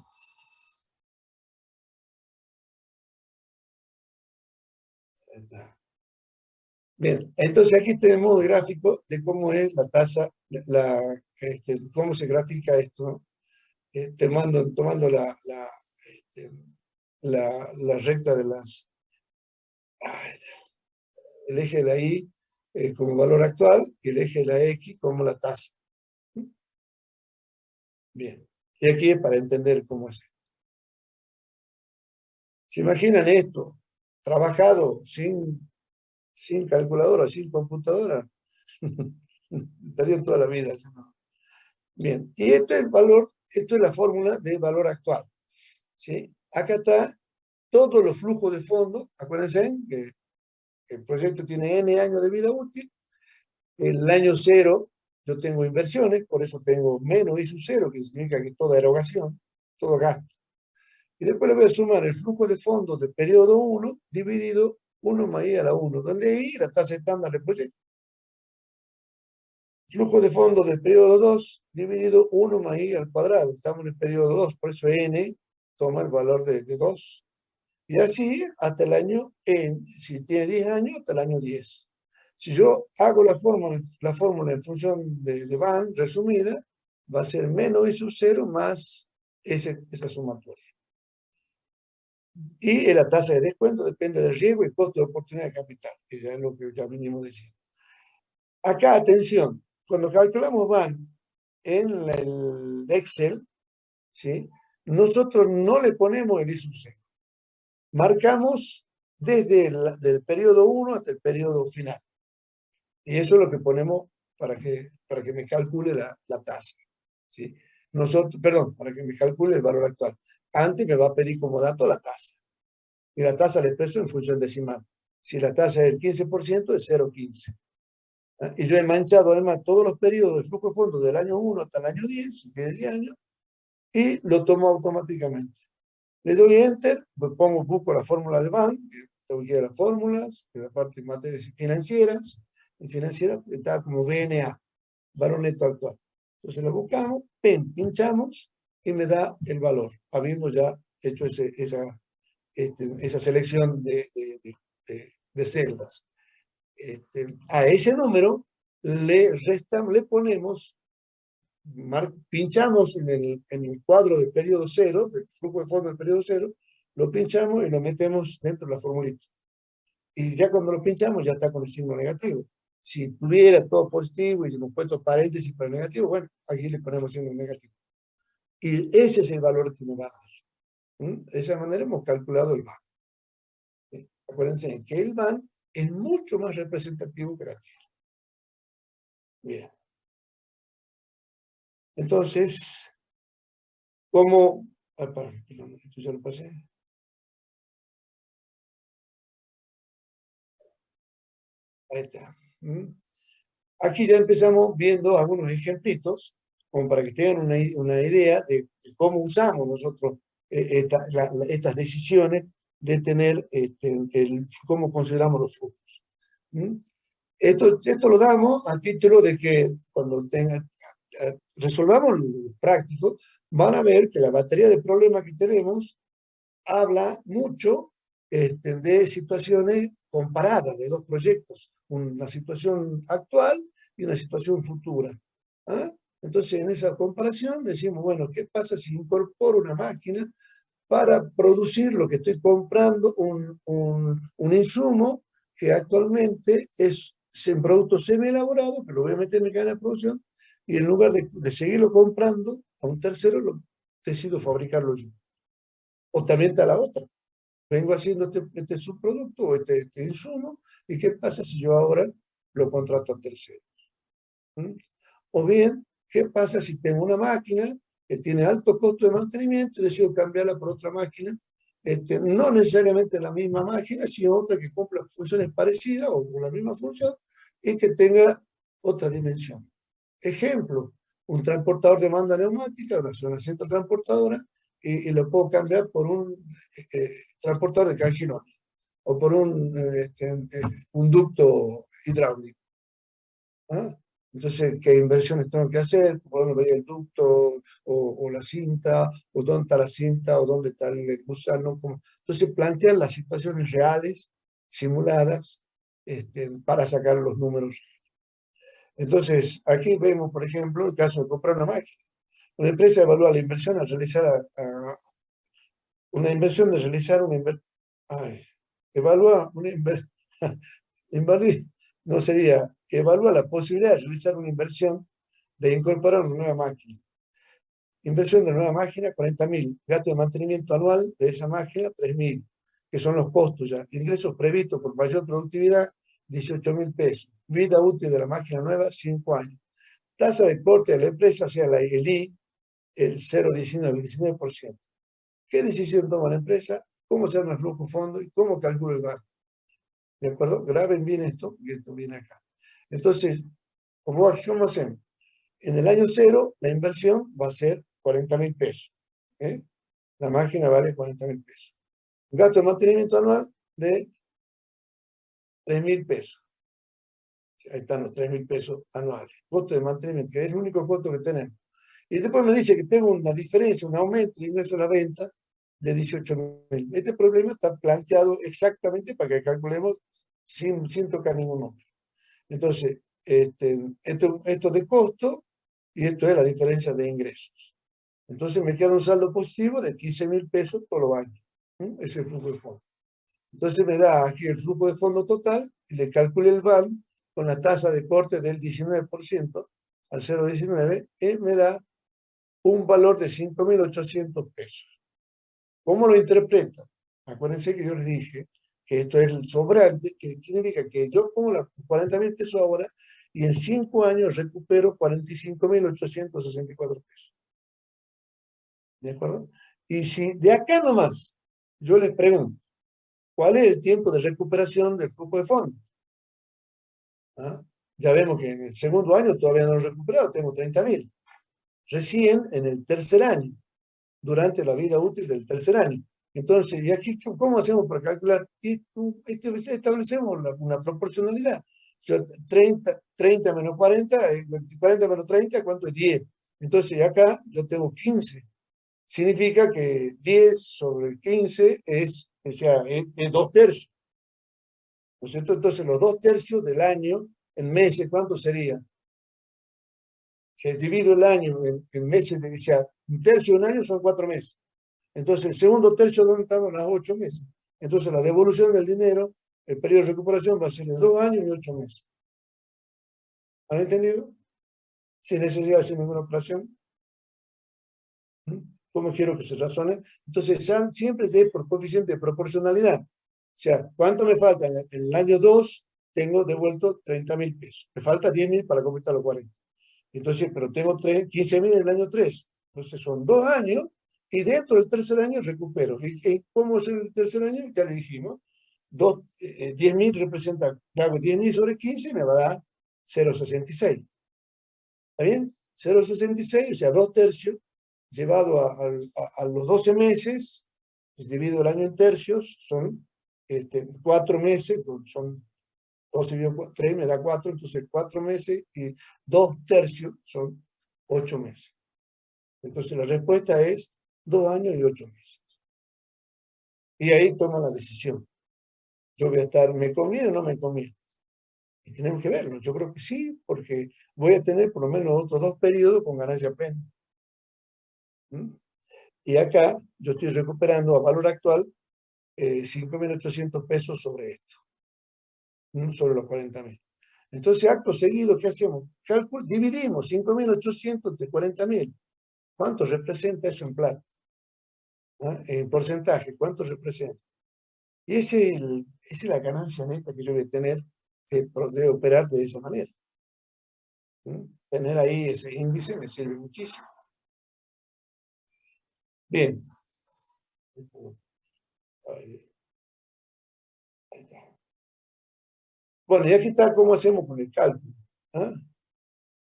Bien, entonces aquí tenemos el gráfico de cómo es la tasa, cómo se grafica esto, ¿no? Tomando este, la recta de el eje de la Y como valor actual y el eje de la X como la tasa. Bien, y aquí es para entender cómo es esto. ¿Se imaginan esto? Trabajado sin calculadora, sin computadora. Estarían toda la vida. ¿No? Bien, y este es el valor, esto es la fórmula de valor actual. ¿Sí? Acá está todos los flujos de fondos. Acuérdense que el proyecto tiene N años de vida útil. El año cero yo tengo inversiones, por eso tengo menos I sub cero, que significa que toda erogación, todo gasto. Y después le voy a sumar el flujo de fondos del periodo 1 dividido 1 más I a la 1, donde I la tasa estándar del proyecto. Flujo de fondos del periodo 2 dividido 1 más I al cuadrado. Estamos en el periodo 2, por eso N toma el valor de 2. Y así hasta el año, si tiene 10 años, hasta el año 10. Si yo hago la fórmula en función de Van resumida, va a ser menos I sub 0 más esa sumatoria. Y la tasa de descuento depende del riesgo y costo de oportunidad de capital, que ya es lo que ya venimos diciendo. Acá, atención, cuando calculamos Van en el Excel, ¿sí? Nosotros no le ponemos el I sub 0. Marcamos desde el periodo 1 hasta el periodo final. Y eso es lo que ponemos para que me calcule la tasa. ¿Sí? Perdón, para que me calcule el valor actual. Antes me va a pedir como dato la tasa. Y la tasa la expreso en función decimal. Si la tasa es el 15%, es 0,15. Y yo he manchado además todos los periodos de flujo de fondos del año 1 hasta el año 10, si tiene 10 años, y lo tomo automáticamente. Le doy Enter, busco la fórmula de Van, tengo que ir a las fórmulas, en la parte de materias financieras, en financieras está como VNA, valor neto actual. Entonces lo buscamos, pinchamos y me da el valor, habiendo ya hecho esa selección de celdas. A ese número le ponemos, pinchamos en el cuadro del periodo 0, del flujo de fondos del periodo 0, lo pinchamos y lo metemos dentro de la formulita. Y ya cuando lo pinchamos ya está con el signo negativo. Si tuviera todo positivo y si hemos puesto paréntesis para el negativo, bueno, aquí le ponemos signo negativo. Y ese es el valor que nos va a dar. De esa manera hemos calculado el VAN. Acuérdense que el VAN es mucho más representativo que la Tierra. Bien. Entonces, ¿cómo? Perdón, esto ya lo pasé. Ahí está. Aquí ya empezamos viendo algunos ejemplitos, como para que tengan una idea de cómo usamos nosotros estas decisiones de tener, cómo consideramos los flujos. Esto lo damos a título de que cuando resolvamos los prácticos, van a ver que la batería de problemas que tenemos habla mucho de situaciones comparadas de dos proyectos, una situación actual y una situación futura. ¿Ah? Entonces, en esa comparación decimos, bueno, ¿qué pasa si incorporo una máquina para producir lo que estoy comprando, un insumo que actualmente es un producto semi-elaborado, que lo voy a meter en mi cadena de producción, y en lugar de seguirlo comprando a un tercero, decido fabricarlo yo? O también está la otra. Vengo haciendo este subproducto o este insumo, ¿y qué pasa si yo ahora lo contrato a terceros? O bien, ¿qué pasa si tengo una máquina que tiene alto costo de mantenimiento y decido cambiarla por otra máquina? No necesariamente la misma máquina, sino otra que cumpla funciones parecidas o con la misma función y que tenga otra dimensión. Ejemplo, un transportador de banda neumática, una zona central transportadora, y lo puedo cambiar por un transportador de cangilones o por un ducto hidráulico. ¿Ah? Entonces, ¿qué inversiones tengo que hacer? ¿Por dónde veía el ducto o la cinta? ¿O dónde está la cinta? ¿O dónde está el gusano? Entonces, plantear las situaciones reales, simuladas, para sacar los números. Entonces, aquí vemos, por ejemplo, el caso de comprar una máquina. Una empresa evalúa la inversión a realizar una inversión de realizar una inversión. Evalúa una inversión. No sería, evalúa la posibilidad de realizar una inversión de incorporar una nueva máquina. Inversión de nueva máquina, 40.000. Gasto de mantenimiento anual de esa máquina, 3.000, que son los costos ya. Ingresos previstos por mayor productividad, 18.000 pesos. Vida útil de la máquina nueva, 5 años. Tasa de corte de la empresa, o sea, el I, el 0,19, 19%. ¿Qué decisión toma la empresa? ¿Cómo se arma el flujo de fondo y cómo calcula el banco? ¿De acuerdo? Graben bien esto y esto viene acá. Entonces, ¿cómo hacemos? En el año 0, la inversión va a ser 40.000 pesos. La máquina vale 40.000 pesos. Gasto de mantenimiento anual de 3.000 pesos. Ahí están los 3.000 pesos anuales. Costo de mantenimiento, que es el único costo que tenemos. Y después me dice que tengo una diferencia, un aumento de ingreso a la venta de 18.000. Este problema está planteado exactamente para que calculemos sin tocar ningún número. Entonces, esto de costo y esto es la diferencia de ingresos. Entonces me queda un saldo positivo de 15.000 pesos todos los años. Ese es el flujo de fondo. Entonces me da aquí el flujo de fondo total y le calculé el VAL con la tasa de corte del 19% al 0,19 y me da un valor de 5.800 pesos. ¿Cómo lo interpretan? Acuérdense que yo les dije que esto es el sobrante, que significa que yo pongo los 40.000 pesos ahora y en 5 años recupero 45.864 pesos. ¿De acuerdo? Y si de acá nomás yo les pregunto, ¿cuál es el tiempo de recuperación del flujo de fondo? ¿Ah? Ya vemos que en el segundo año todavía no lo he recuperado, tengo 30.000. Recién en el tercer año, durante la vida útil del tercer año. Entonces, ¿y aquí cómo hacemos para calcular? Establecemos una proporcionalidad. O sea, 30 menos 40, 40 menos 30, ¿cuánto es? 10. Entonces, acá yo tengo 15. Significa que 10 sobre 15 es 2 tercios. ¿No es cierto? Entonces, los 2 tercios del año, en meses, ¿cuánto sería? Si divido el año en meses, o sea, un tercio de un año son 4 meses. Entonces, el segundo tercio, ¿dónde estamos? Las 8 meses. Entonces, la devolución del dinero, el periodo de recuperación va a ser de 2 años y 8 meses. ¿Han entendido? Sin necesidad de hacer ninguna operación. ¿Cómo quiero que se razone? Entonces, siempre es por coeficiente de proporcionalidad. O sea, ¿cuánto me falta? En el año 2 tengo devuelto 30.000 pesos. Me falta 10.000 para completar los 40. Entonces, pero tengo 15.000 en el año 3. Entonces, son 2 años y dentro del tercer año recupero. ¿Y cómo es el tercer año? Ya le dijimos. 10.000 representa, hago 10.000 sobre 15 y me va a dar 0,66. ¿Está bien? 0,66, o sea, 2 tercios, llevado a los 12 meses, pues divido el año en tercios, son 4 meses, son 12 dividido 3 me da 4, entonces 4 meses y 2 tercios son 8 meses. Entonces la respuesta es 2 años y 8 meses. Y ahí toma la decisión. Yo voy a estar, ¿me conviene o no me conviene? Y tenemos que verlo. Yo creo que sí, porque voy a tener por lo menos otros 2 periodos con ganancia plena. Y acá yo estoy recuperando a valor actual 5.800 pesos sobre esto, sobre los 40.000. Entonces, acto seguido, ¿qué hacemos? Dividimos 5.800 entre 40.000. ¿Cuánto representa eso en plata? En porcentaje, ¿cuánto representa? Y esa es la ganancia neta que yo voy a tener de operar de esa manera. Tener ahí ese índice me sirve muchísimo. Bien. Ahí está. Bueno, y aquí está cómo hacemos con el cálculo.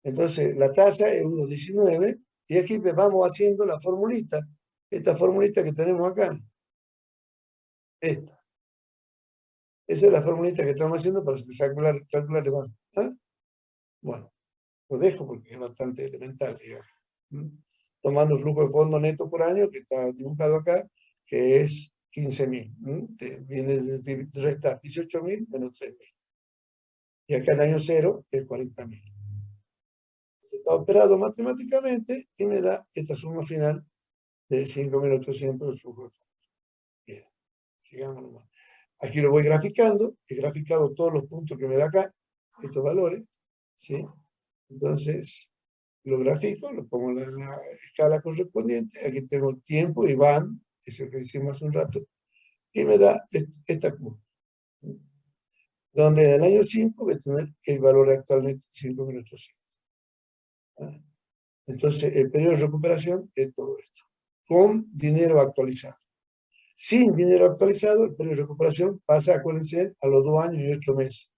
Entonces, la tasa es 1,19 y aquí vamos haciendo la formulita. esta formulita que tenemos acá, esta. Esa es la formulita que estamos haciendo para calcular el banco. ¿Ah? Bueno, lo dejo porque es bastante elemental, digamos. ¿Mm? Tomando un flujo de fondo neto por año, que está dibujado acá, que es 15.000. Viene de restar 18.000 menos 3.000. Y acá el año cero es 40.000. Está operado matemáticamente y me da esta suma final de 5.800 del flujo de fondo. Bien, sigamos nomás. Aquí lo voy graficando, he graficado todos los puntos que me da acá, estos valores, ¿sí? Entonces, lo grafico, lo pongo en la escala correspondiente, aquí tengo tiempo y van, eso que hicimos hace un rato, y me da esta curva, donde en el año 5 voy a tener el valor actualmente 5.800. ¿Ah? Entonces, el periodo de recuperación es todo esto, con dinero actualizado. Sin dinero actualizado, el periodo de recuperación pasa, acuérdense, a los 2 años y 8 meses.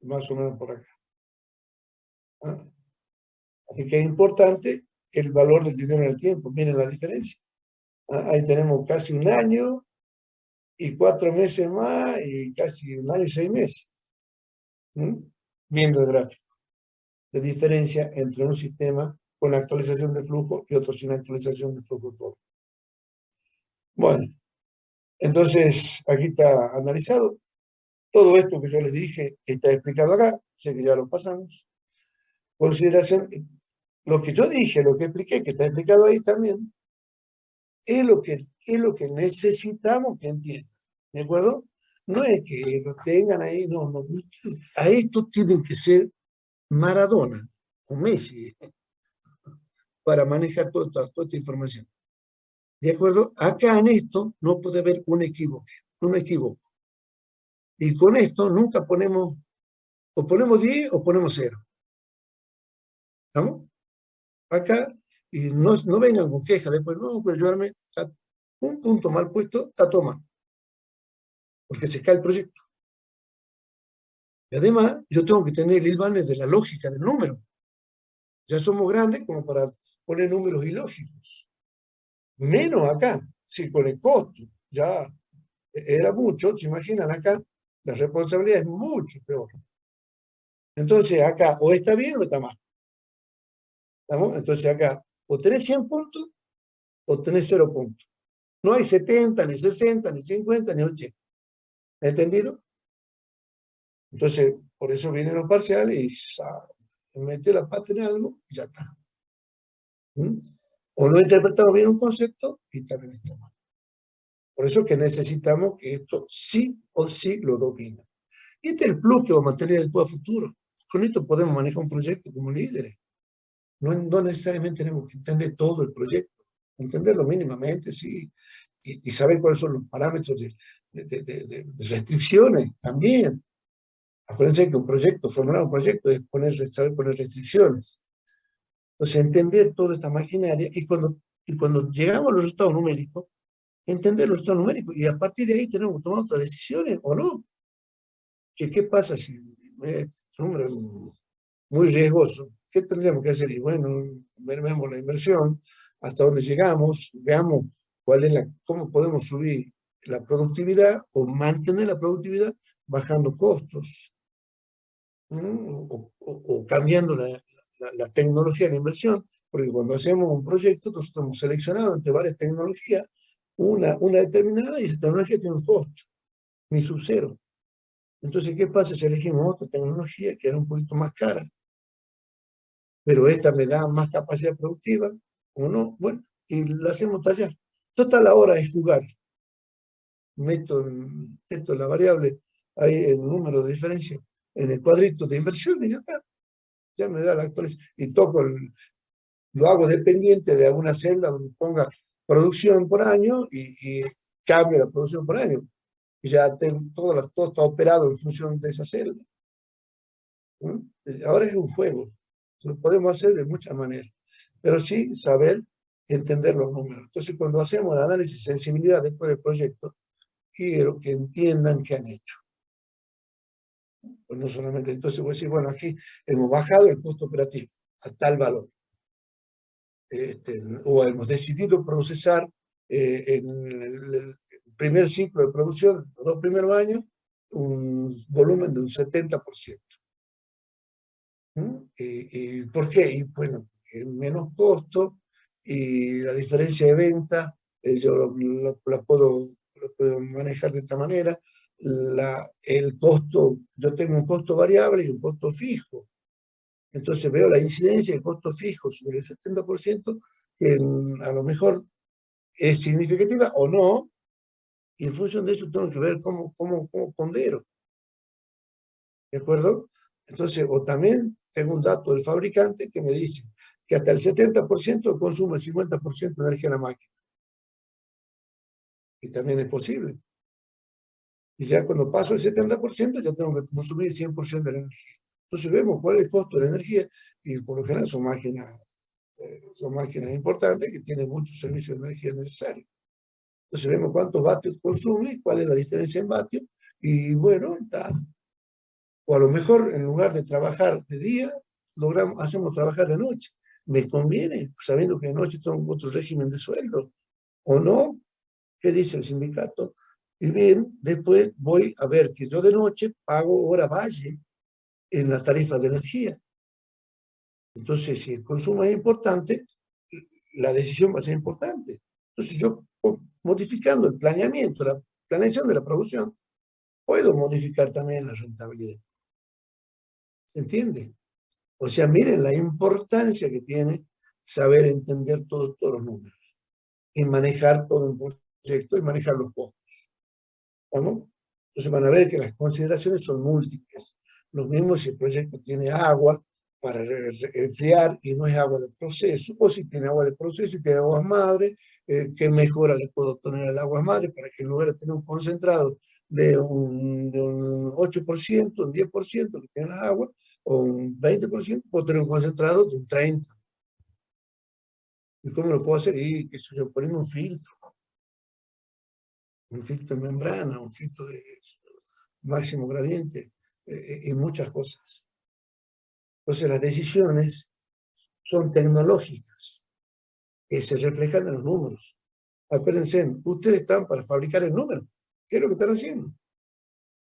Más o menos por acá. ¿Ah? Así que es importante el valor del dinero en el tiempo. Miren la diferencia. ¿Ah? Ahí tenemos casi 1 año y 4 meses más y casi 1 año y 6 meses. Viendo el gráfico. De diferencia entre un sistema con actualización de flujo y otro sin actualización de flujo de fondo. Bueno, entonces aquí está analizado. Todo esto que yo les dije está explicado acá, sé que ya lo pasamos. Consideración, lo que yo dije, lo que expliqué, que está explicado ahí también, es lo que necesitamos que entiendan. ¿De acuerdo? No es que lo tengan ahí, no. A esto tienen que ser Maradona o Messi para manejar toda esta información. ¿De acuerdo? Acá en esto no puede haber un equívoco. Y con esto nunca ponemos, o ponemos 10 o ponemos 0. ¿Estamos? Acá, y no vengan con quejas después, no, pues yo armé un punto mal puesto, está tomado, porque se cae el proyecto. Y además, yo tengo que tener el hilvane de la lógica del número. Ya somos grandes como para poner números ilógicos. Menos acá, si con el costo ya era mucho, se imaginan acá, la responsabilidad es mucho peor. Entonces acá o está bien o está mal. ¿Estamos? Entonces acá o tenés 100 puntos o tenés 0 puntos. No hay 70, ni 60, ni 50, ni 80. ¿Entendido? Entonces, por eso vienen los parciales y mete la pata en algo y ya está. ¿Mm? O no he interpretado bien un concepto y también está mal. Por eso es que necesitamos que esto sí o sí lo domine. Y este es el plus que va a mantener después a futuro. Con esto podemos manejar un proyecto como líderes. No necesariamente tenemos que entender todo el proyecto. Entenderlo mínimamente, sí. Y saber cuáles son los parámetros de restricciones también. Acuérdense que un proyecto, formular un proyecto es saber poner restricciones. Entonces, entender toda esta maquinaria y cuando llegamos a los resultados numéricos, entender los resultados numéricos y a partir de ahí tenemos que tomar otras decisiones o no. ¿Qué pasa si es un número muy riesgoso? ¿Qué tendríamos que hacer? Y bueno, vemos la inversión, hasta dónde llegamos, veamos cómo podemos subir la productividad o mantener la productividad bajando costos. O cambiando la tecnología de la inversión, porque cuando hacemos un proyecto, nosotros hemos seleccionado entre varias tecnologías una determinada y esa tecnología tiene un costo, ni sub cero. Entonces, ¿qué pasa si elegimos otra tecnología que era un poquito más cara, pero esta me da más capacidad productiva o no? Bueno, y la hacemos tallar. Total, ahora es jugar. Meto la variable, ahí el número de diferencia en el cuadrito de inversión y ya está. Ya me da la actualización. Y lo hago dependiente de alguna celda donde ponga producción por año y cambio la producción por año. Y ya tengo todo está operado en función de esa celda. Ahora es un juego. Lo podemos hacer de muchas maneras. Pero sí saber entender los números. Entonces, cuando hacemos el análisis de sensibilidad después del proyecto, quiero que entiendan qué han hecho. Pues no solamente, entonces voy a decir, bueno, aquí hemos bajado el costo operativo a tal valor. o hemos decidido procesar en el primer ciclo de producción, los 2 primeros años, un volumen de un 70%. ¿Y por qué? Y bueno, menos costo y la diferencia de venta, yo la puedo manejar de esta manera. El costo, yo tengo un costo variable y un costo fijo. Entonces veo la incidencia del costo fijo sobre el 70%, que a lo mejor es significativa o no, y en función de eso tengo que ver cómo pondero. ¿De acuerdo? Entonces, o también tengo un dato del fabricante que me dice que hasta el 70% consume el 50% de energía en la máquina. Y también es posible. Y ya cuando paso el 70%, ya tengo que consumir el 100% de la energía. Entonces vemos cuál es el costo de la energía, y por lo general son máquinas importantes que tienen muchos servicios de energía necesarios. Entonces vemos cuántos vatios consume, cuál es la diferencia en vatios, y bueno, está. O a lo mejor, en lugar de trabajar de día, hacemos trabajar de noche. ¿Me conviene? Sabiendo que de noche tengo otro régimen de sueldo. ¿O no? ¿Qué dice el sindicato? Y bien, después voy a ver que yo de noche pago hora valle en las tarifas de energía. Entonces, si el consumo es importante, la decisión va a ser importante. Entonces, yo modificando el planeamiento, la planeación de la producción, puedo modificar también la rentabilidad. ¿Se entiende? O sea, miren la importancia que tiene saber entender todos los números y manejar todo un proyecto y manejar los costos. ¿Vamos? Entonces van a ver que las consideraciones son múltiples. Lo mismo si el proyecto tiene agua para enfriar y no es agua de proceso, o si tiene agua de proceso y tiene aguas madre, ¿qué mejora le puedo poner al agua madre para que en lugar de tener un concentrado de un 8%, un 10% que tiene las aguas, o un 20%, puedo tener un concentrado de un 30%? ¿Y cómo lo puedo hacer? Y que yo poniendo un filtro de membrana, un filtro de máximo gradiente, y muchas cosas. Entonces las decisiones son tecnológicas, que se reflejan en los números. Acuérdense, ustedes están para fabricar el número. ¿Qué es lo que están haciendo?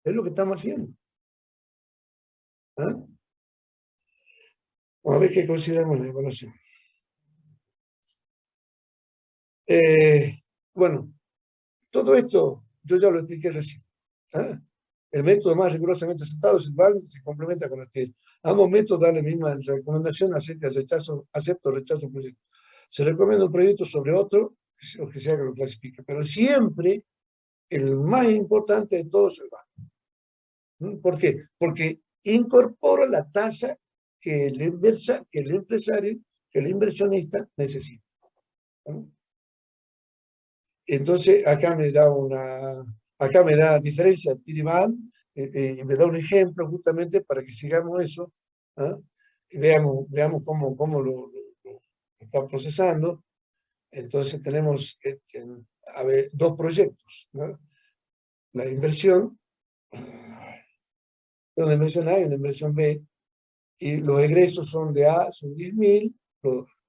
Es lo que estamos haciendo. ¿Ah? Vamos a ver qué consideramos en la evaluación. Bueno, todo esto yo ya lo expliqué recién. ¿Ah? El método más rigurosamente aceptado es el BAL, se complementa con el TIL. Ambos métodos dan la misma recomendación acerca del rechazo, acepto o rechazo un proyecto. Se recomienda un proyecto sobre otro, o que sea que lo clasifique, pero siempre el más importante de todos es el BAL. ¿Por qué? Porque incorpora la tasa que el empresario, que el inversionista necesita. ¿No? Entonces, acá me da diferencia Tiriban, y me da un ejemplo justamente para que sigamos eso. ¿Ah? Y veamos cómo lo está procesando. Entonces tenemos a ver, dos proyectos, ¿no? La inversión, una inversión A y una inversión B, y los egresos son de A, son 10.000,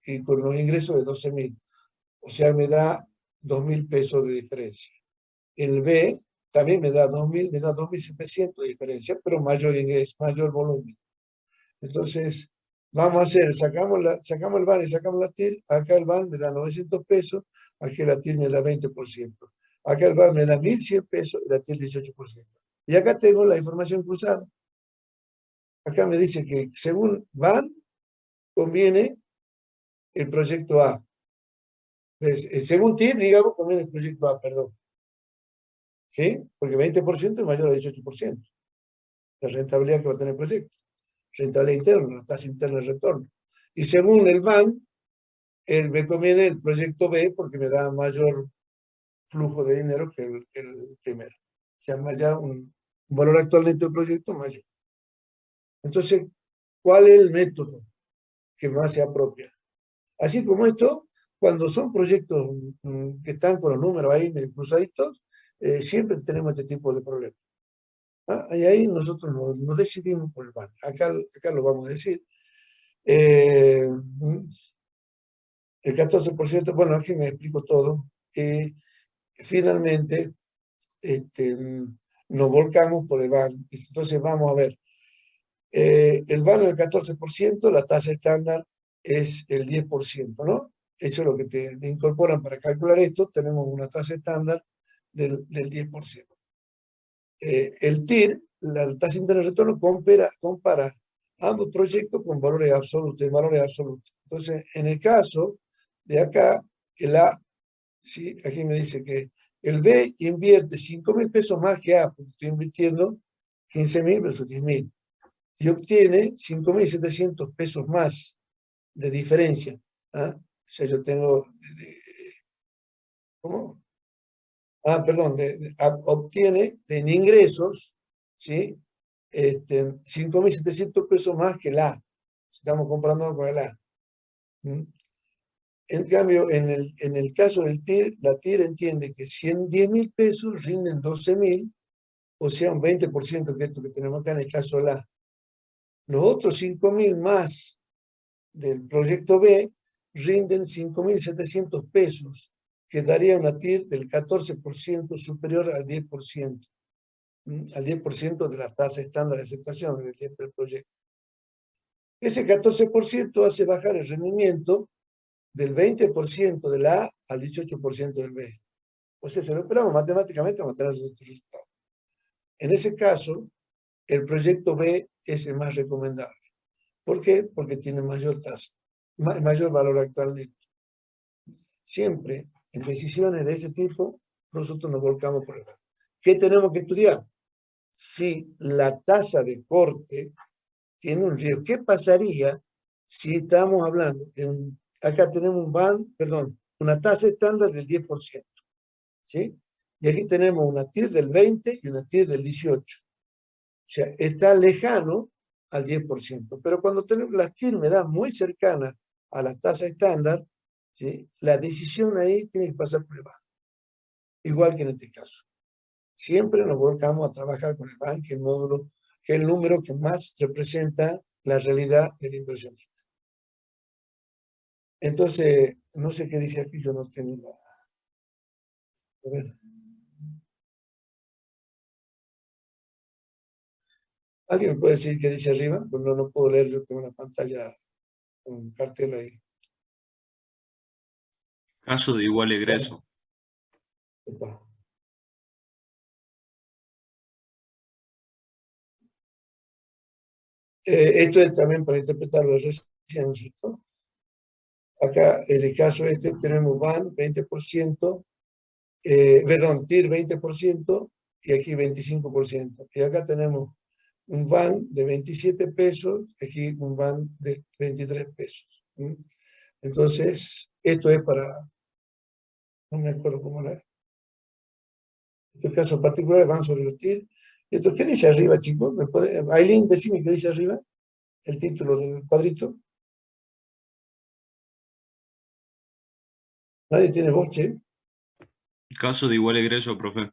y con los ingresos de 12.000. O sea, me da 2.000 pesos de diferencia. El B también me da 2.000, me da 2.700 de diferencia, pero mayor ingreso, mayor volumen. Entonces, vamos a hacer, sacamos el VAN y sacamos la TIR. Acá el VAN me da 900 pesos, aquí la TIR me da 20%. Acá el VAN me da 1.100 pesos y la TIR 18%. Y acá tengo la información cruzada. Acá me dice que según VAN conviene el proyecto A. Según TIR, digamos, conviene el proyecto A, perdón. ¿Sí? Porque 20% es mayor a 18%. La rentabilidad que va a tener el proyecto. Rentabilidad interna, la tasa interna de retorno. Y según el BAN, me conviene el proyecto B porque me da mayor flujo de dinero que el primero. O sea, ya un valor actual del proyecto mayor. Entonces, ¿cuál es el método que más se apropia? Así como esto, cuando son proyectos que están con los números ahí medio cruzaditos, siempre tenemos este tipo de problemas. ¿Ah? Y ahí nosotros nos decidimos por el BAN. Acá lo vamos a decir. El 14%, bueno, aquí me explico todo. Finalmente, nos volcamos por el BAN. Entonces, vamos a ver. El BAN es el 14%, la tasa estándar es el 10%, ¿no? Eso es lo que te incorporan para calcular esto. Tenemos una tasa estándar del 10%. El TIR, la tasa interna de retorno, compara ambos proyectos con valores absolutos, valores absolutos. Entonces, en el caso de acá, el A, ¿sí? Aquí me dice que el B invierte 5.000 pesos más que A, porque estoy invirtiendo 15.000 versus 10.000, y obtiene 5.700 pesos más de diferencia. ¿Ah? O sea, yo tengo, ¿cómo? Perdón, obtiene en ingresos, ¿sí? 5.700 pesos más que la A. Estamos comparando con el A. ¿Mm? En cambio, en el caso del TIR, la TIR entiende que 10.000 pesos rinden 12.000, o sea, un 20%, que esto que tenemos acá en el caso de la A. Los otros 5.000 más del proyecto B rinden 5.700 pesos, que daría una TIR del 14% superior al 10%. Al 10% de la tasa estándar de aceptación del proyecto. Ese 14% hace bajar el rendimiento del 20% de la A al 18% del B. O sea, si lo esperamos matemáticamente, vamos a tener estos resultados. En ese caso, el proyecto B es el más recomendable. ¿Por qué? Porque tiene mayor tasa, mayor valor actual neto. Siempre en decisiones de ese tipo, nosotros nos volcamos por el B. ¿Qué tenemos que estudiar? Si la tasa de corte tiene un riesgo. ¿Qué pasaría si estamos hablando de acá tenemos un BAN, perdón, una tasa estándar del 10%, ¿sí? Y aquí tenemos una TIR del 20 y una TIR del 18. O sea, está lejano al 10%. Pero cuando tenemos las TIR me da muy cercana a la tasa estándar, ¿sí? La decisión ahí tiene que pasar por el BAN. Igual que en este caso. Siempre nos volcamos a trabajar con el BAN, que es el módulo, que es el número que más representa la realidad de la inversión. Entonces, no sé qué dice aquí, yo no tengo la... A ver. ¿Alguien me puede decir qué dice arriba? Pues no puedo leer, yo tengo una pantalla con un cartel ahí.
Caso de igual egreso.
Opa. Esto es también para interpretarlo recién, ¿no es cierto? Acá, en el caso este, tenemos BAN 20%, perdón, TIR 20%, y aquí 25%. Y acá tenemos un BAN de 27 pesos, aquí un BAN de 23 pesos. Entonces, esto es para, no me acuerdo cómo era, estos casos particulares van sobre los TIR. Esto, ¿qué dice arriba, chicos? Aileen, decime qué dice arriba, el título del cuadrito. Nadie tiene voz, che.
Caso de igual egreso, profe.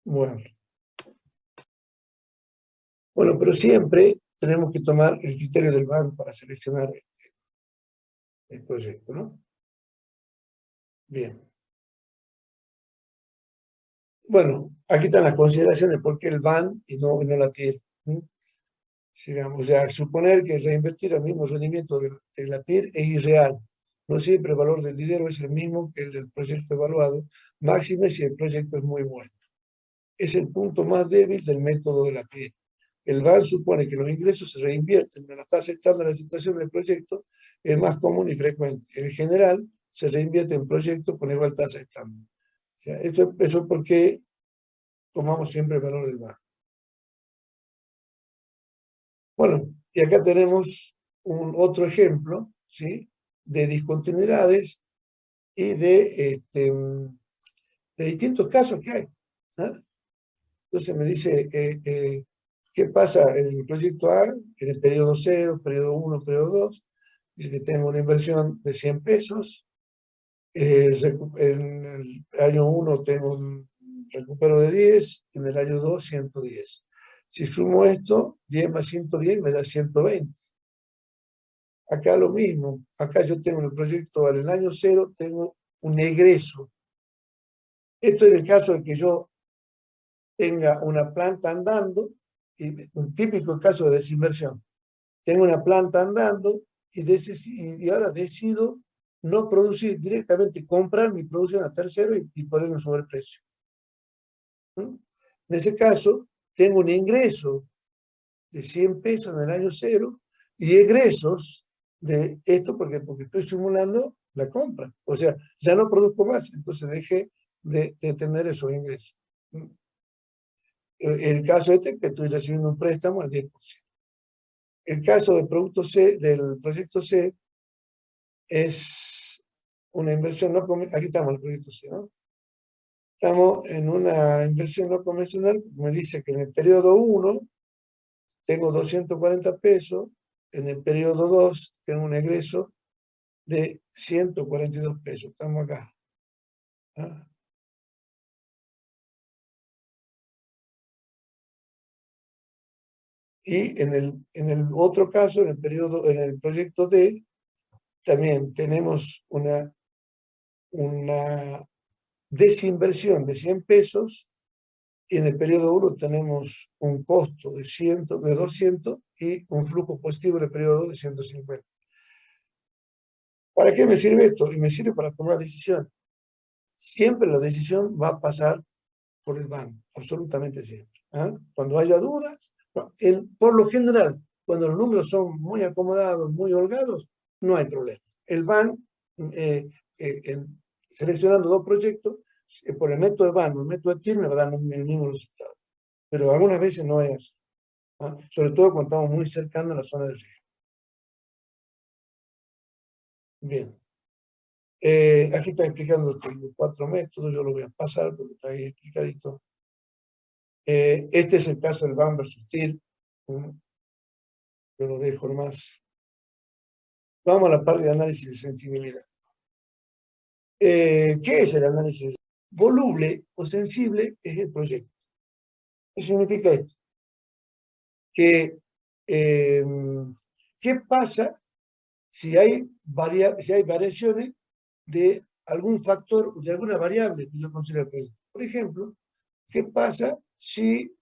Bueno. Bueno, pero siempre tenemos que tomar el criterio del banco para seleccionar el proyecto, ¿no? Bien. Bueno, aquí están las consideraciones, por qué el BAN y no la TIR. Sigamos, o sea, suponer que reinvertir al mismo rendimiento de la TIR es irreal. No siempre el valor del dinero es el mismo que el del proyecto evaluado, máxime si el proyecto es muy bueno. Es el punto más débil del método de la TIR. El BAN supone que los ingresos se reinvierten en la tasa estándar de aceptación del proyecto, es más común y frecuente. En general, se reinvierte en proyectos con igual tasa estándar. O sea, eso es porque tomamos siempre el valor del BAN. Bueno, y acá tenemos otro ejemplo, ¿sí? De discontinuidades y de distintos casos que hay. ¿Ah? Entonces me dice, ¿qué pasa en el proyecto A, en el periodo 0, periodo 1, periodo 2? Dice que tengo una inversión de 100 pesos, en el año 1 tengo un recupero de 10, en el año 2, 110. Si sumo esto, 10 más 110 me da 120. Acá lo mismo. Acá yo tengo en el proyecto, en el año 0, tengo un egreso. Esto es el caso de que yo tenga una planta andando, y un típico caso de desinversión. Tengo una planta andando y ahora decido no producir directamente, comprar mi producción a tercero y poner un sobreprecio. ¿Mm? En ese caso, tengo un ingreso de 100 pesos en el año 0 y egresos de esto porque estoy simulando la compra. O sea, ya no produzco más, entonces dejé de tener esos ingresos. El caso este que estoy recibiendo un préstamo al 10%. El caso del producto C, del proyecto C, es una inversión no convencional. Aquí estamos en el proyecto C, ¿no? Estamos en una inversión no convencional. Me dice que en el periodo 1 tengo 240 pesos, en el periodo 2 tengo un egreso de 142 pesos. Estamos acá. ¿Ah? Y en el otro caso, en el proyecto D, también tenemos una desinversión de 100 pesos y en el periodo 1 tenemos un costo de 200 y un flujo positivo en el periodo 2 de 150. ¿Para qué me sirve esto? Y me sirve para tomar decisiones. Siempre la decisión va a pasar por el banco, absolutamente siempre. ¿Ah? Cuando haya dudas, por lo general, cuando los números son muy acomodados, muy holgados, no hay problema. El BAN, seleccionando dos proyectos, por el método de BAN o el método de TIR me va a dar el mismo resultado. Pero algunas veces no es así. ¿Ah? Sobre todo cuando estamos muy cercanos a la zona del riesgo. Bien. Aquí está explicando los 4 métodos, yo lo voy a pasar porque está ahí explicadito. Este es el caso del BAN versus TIR. Yo lo dejo más. Vamos a la parte de análisis de sensibilidad. ¿Qué es el análisis? Voluble o sensible es el proyecto. ¿Qué significa esto? Que, ¿qué pasa si hay variaciones de algún factor, de alguna variable que yo considero el proyecto? Por ejemplo, ¿qué pasa si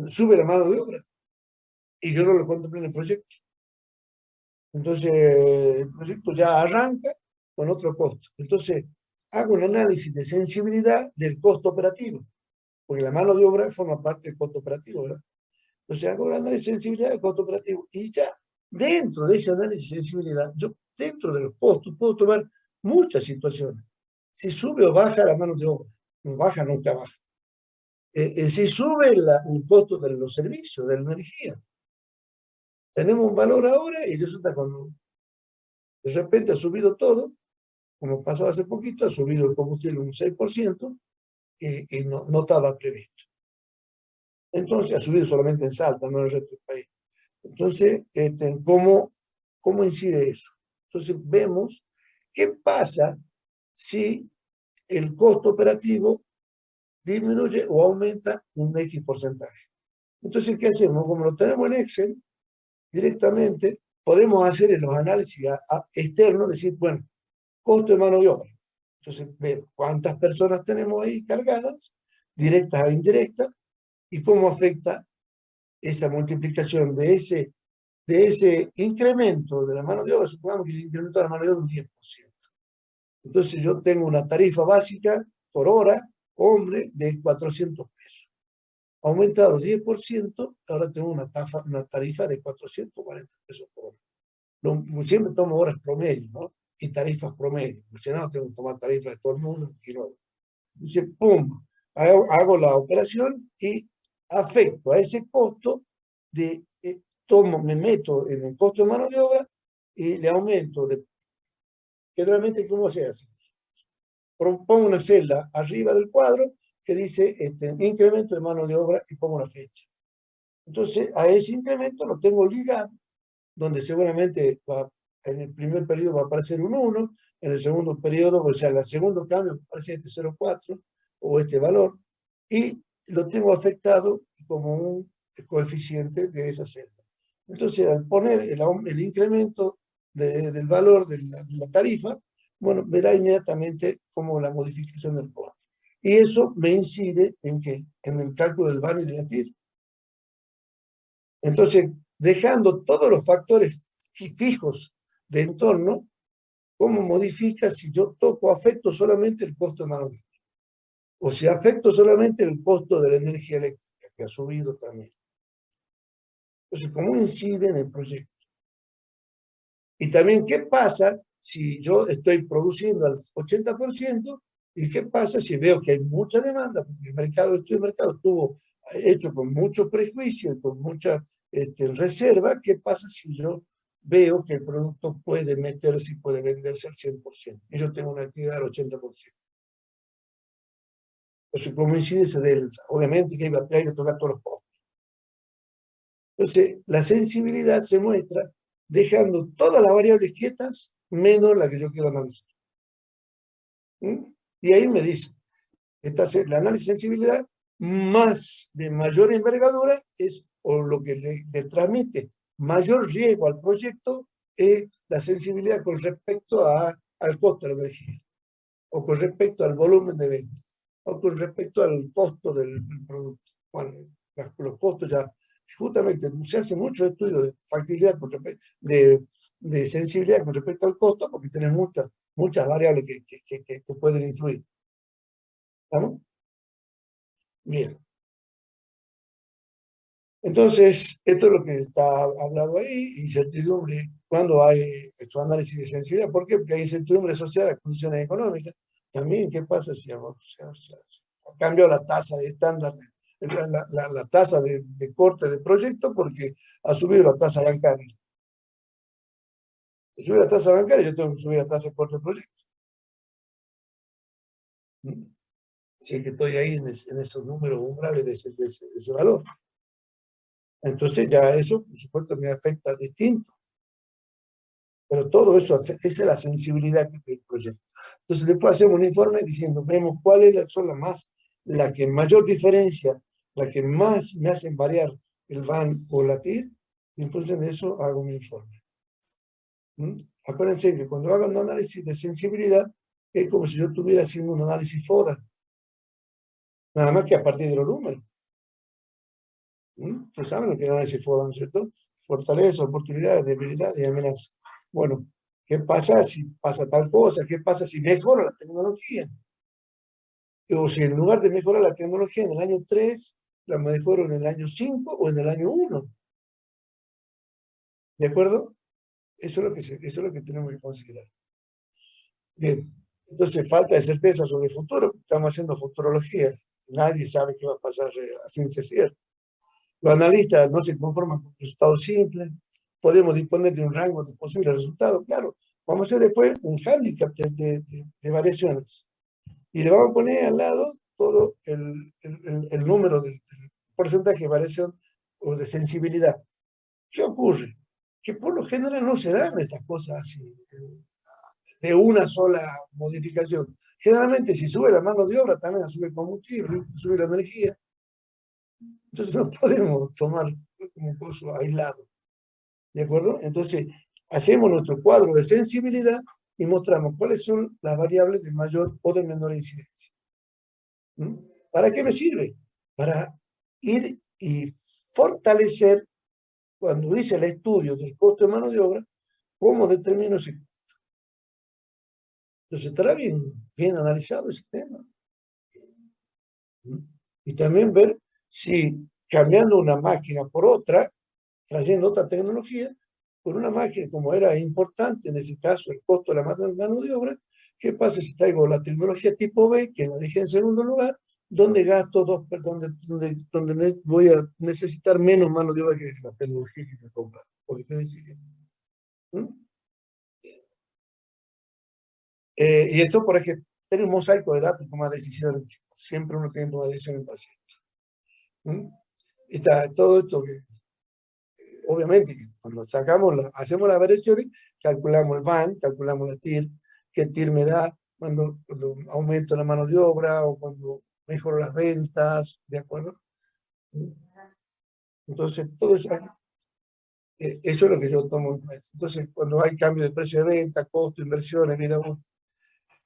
sube la mano de obra y yo no lo contemplé en el proyecto? Entonces, el proyecto ya arranca con otro costo. Entonces, hago un análisis de sensibilidad del costo operativo, porque la mano de obra forma parte del costo operativo, ¿verdad? Entonces, hago un análisis de sensibilidad del costo operativo y ya dentro de ese análisis de sensibilidad, yo dentro de los costos puedo tomar muchas situaciones. Si sube o baja la mano de obra, no baja, nunca baja. Si sube el costo de los servicios, de la energía, tenemos un valor ahora y resulta cuando de repente ha subido todo, como pasó hace poquito, ha subido el combustible un 6% y no estaba previsto. Entonces ha subido solamente en Salta, no en el resto del país. Entonces, ¿cómo incide eso? Entonces vemos qué pasa si el costo operativo disminuye o aumenta un X porcentaje. Entonces, ¿qué hacemos? Como lo tenemos en Excel, directamente podemos hacer en los análisis externos, decir, bueno, costo de mano de obra. Entonces, ver cuántas personas tenemos ahí cargadas, directas o indirectas, y cómo afecta esa multiplicación de ese incremento de la mano de obra. Supongamos que el incremento de la mano de obra es un 10%. Entonces, yo tengo una tarifa básica por hora, hombre, de 400 pesos. Aumentado 10%, ahora tengo una tarifa de 440 pesos por hora. Siempre tomo horas promedio, ¿no? Y tarifas promedio. Porque si no, tengo que tomar tarifas de todo el mundo y no. Entonces, pum, hago la operación y afecto a ese costo me meto en el costo de mano de obra y le aumento. Generalmente, ¿cómo se hace? Pongo una celda arriba del cuadro que dice incremento de mano de obra y pongo una fecha. Entonces, a ese incremento lo tengo ligado, donde seguramente en el primer periodo va a aparecer un 1, en el segundo periodo, o sea, en el segundo cambio aparece este 0,4 o este valor, y lo tengo afectado como un coeficiente de esa celda. Entonces, al poner el incremento del valor de la tarifa, bueno, verá inmediatamente como la modificación del costo. Y eso me incide en qué, en el cálculo del VAN y de la TIR. Entonces, dejando todos los factores fijos de entorno, ¿cómo modifica si yo toco, afecto solamente el costo de mano de obra? O si afecto solamente el costo de la energía eléctrica, que ha subido también. Entonces, ¿cómo incide en el proyecto? Y también, ¿qué pasa si yo estoy produciendo al 80%? ¿Y qué pasa si veo que hay mucha demanda? Porque el mercado estuvo hecho con mucho prejuicio y con mucha reserva. ¿Qué pasa si yo veo que el producto puede meterse y puede venderse al 100%? Y yo tengo una actividad del 80%. Entonces, ¿cómo incide ese delta? Obviamente que hay que tocar todos los costos. Entonces, la sensibilidad se muestra dejando todas las variables quietas menos la que yo quiero analizar. ¿Mm? Y ahí me dice, el análisis de sensibilidad más de mayor envergadura es, o lo que le transmite mayor riesgo al proyecto, es la sensibilidad con respecto al costo de la energía, o con respecto al volumen de venta, o con respecto al costo del producto. Bueno, los costos ya, justamente se hace mucho estudio de factibilidad de sensibilidad con respecto al costo, porque tenés muchas variables que pueden influir. ¿Estamos? Bien. Entonces, esto es lo que está hablado ahí, incertidumbre, cuando hay estos análisis de sensibilidad. ¿Por qué? Porque hay incertidumbre asociada a condiciones económicas. También, ¿qué pasa si cambió la tasa de estándar, la tasa de corte de proyecto porque ha subido la tasa bancaria? Si sube la tasa bancaria, yo tengo que subir la tasa de corte de proyecto. Así que estoy ahí en esos números umbrales de ese valor. Entonces ya eso, por supuesto, me afecta distinto. Pero todo eso, esa es la sensibilidad del proyecto. Entonces después hacemos un informe diciendo, vemos cuáles son la que mayor diferencia, la que más me hacen variar el VAN o la TIR, y en función de eso hago un informe. Acuérdense que cuando hago un análisis de sensibilidad, es como si yo estuviera haciendo un análisis FODA, nada más que a partir de los números. Ustedes saben lo que es el análisis FODA, ¿no es cierto? Fortaleza, oportunidades, debilidades y amenazas. Bueno, ¿qué pasa si pasa tal cosa? ¿Qué pasa si mejora la tecnología? O si en lugar de mejorar la tecnología en el año 3, la mejoro en el año 5 o en el año 1. ¿De acuerdo? Eso es lo que tenemos que considerar. Bien, entonces falta de certeza sobre el futuro. Estamos haciendo futurología. Nadie sabe qué va a pasar a ciencia cierta. Los analistas no se conforman con resultados simples. Podemos disponer de un rango de posibles resultados. Claro, vamos a hacer después un hándicap de variaciones. Y le vamos a poner al lado todo el número del porcentaje de variación o de sensibilidad. ¿Qué ocurre? Que por lo general no se dan estas cosas así, de una sola modificación. Generalmente, si sube la mano de obra, también sube el combustible, sube la energía. Entonces, no podemos tomar como un coso aislado. ¿De acuerdo? Entonces, hacemos nuestro cuadro de sensibilidad y mostramos cuáles son las variables de mayor o de menor incidencia. ¿Para qué me sirve? Para ir y fortalecer, cuando hice el estudio del costo de mano de obra, cómo determino ese costo. Entonces, estará bien analizado ese tema. Y también ver si cambiando una máquina por otra, trayendo otra tecnología, por una máquina como era importante, en ese caso el costo de la mano de obra, ¿qué pasa si traigo la tecnología tipo B, que la dejé en segundo lugar, donde gasto donde voy a necesitar menos mano de obra que la tecnología que me compra? Porque te deciden. Y esto, por ejemplo, tiene un mosaico de datos, toma decisiones. Siempre uno tiene que tomar decisiones en paciente. Está todo esto que obviamente, cuando hacemos las variaciones, calculamos el VAN, calculamos la TIR, qué TIR me da cuando aumento la mano de obra o cuando mejoro las ventas, ¿de acuerdo? Entonces, todo eso, Eso es lo que yo tomo en cuenta. Entonces, cuando hay cambio de precio de venta, costo, inversiones, vida útil,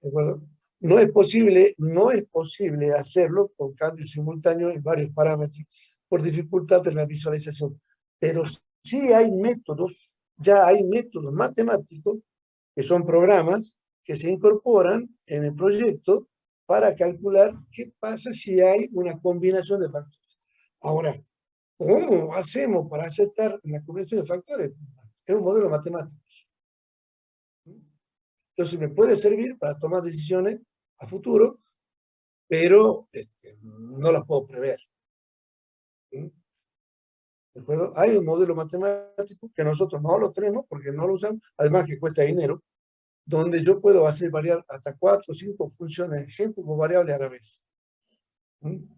¿de acuerdo? No es posible hacerlo con cambios simultáneos en varios parámetros por dificultad de la visualización. Pero sí hay métodos, ya hay métodos matemáticos, que son programas que se incorporan en el proyecto para calcular qué pasa si hay una combinación de factores. Ahora, ¿cómo hacemos para aceptar la combinación de factores? Es un modelo matemático. Entonces me puede servir para tomar decisiones a futuro, pero no las puedo prever. ¿Sí? ¿De acuerdo? Hay un modelo matemático que nosotros no lo tenemos porque no lo usamos, además que cuesta dinero, donde yo puedo hacer variar hasta 4 o 5 funciones, 5 variables a la vez. ¿Sí?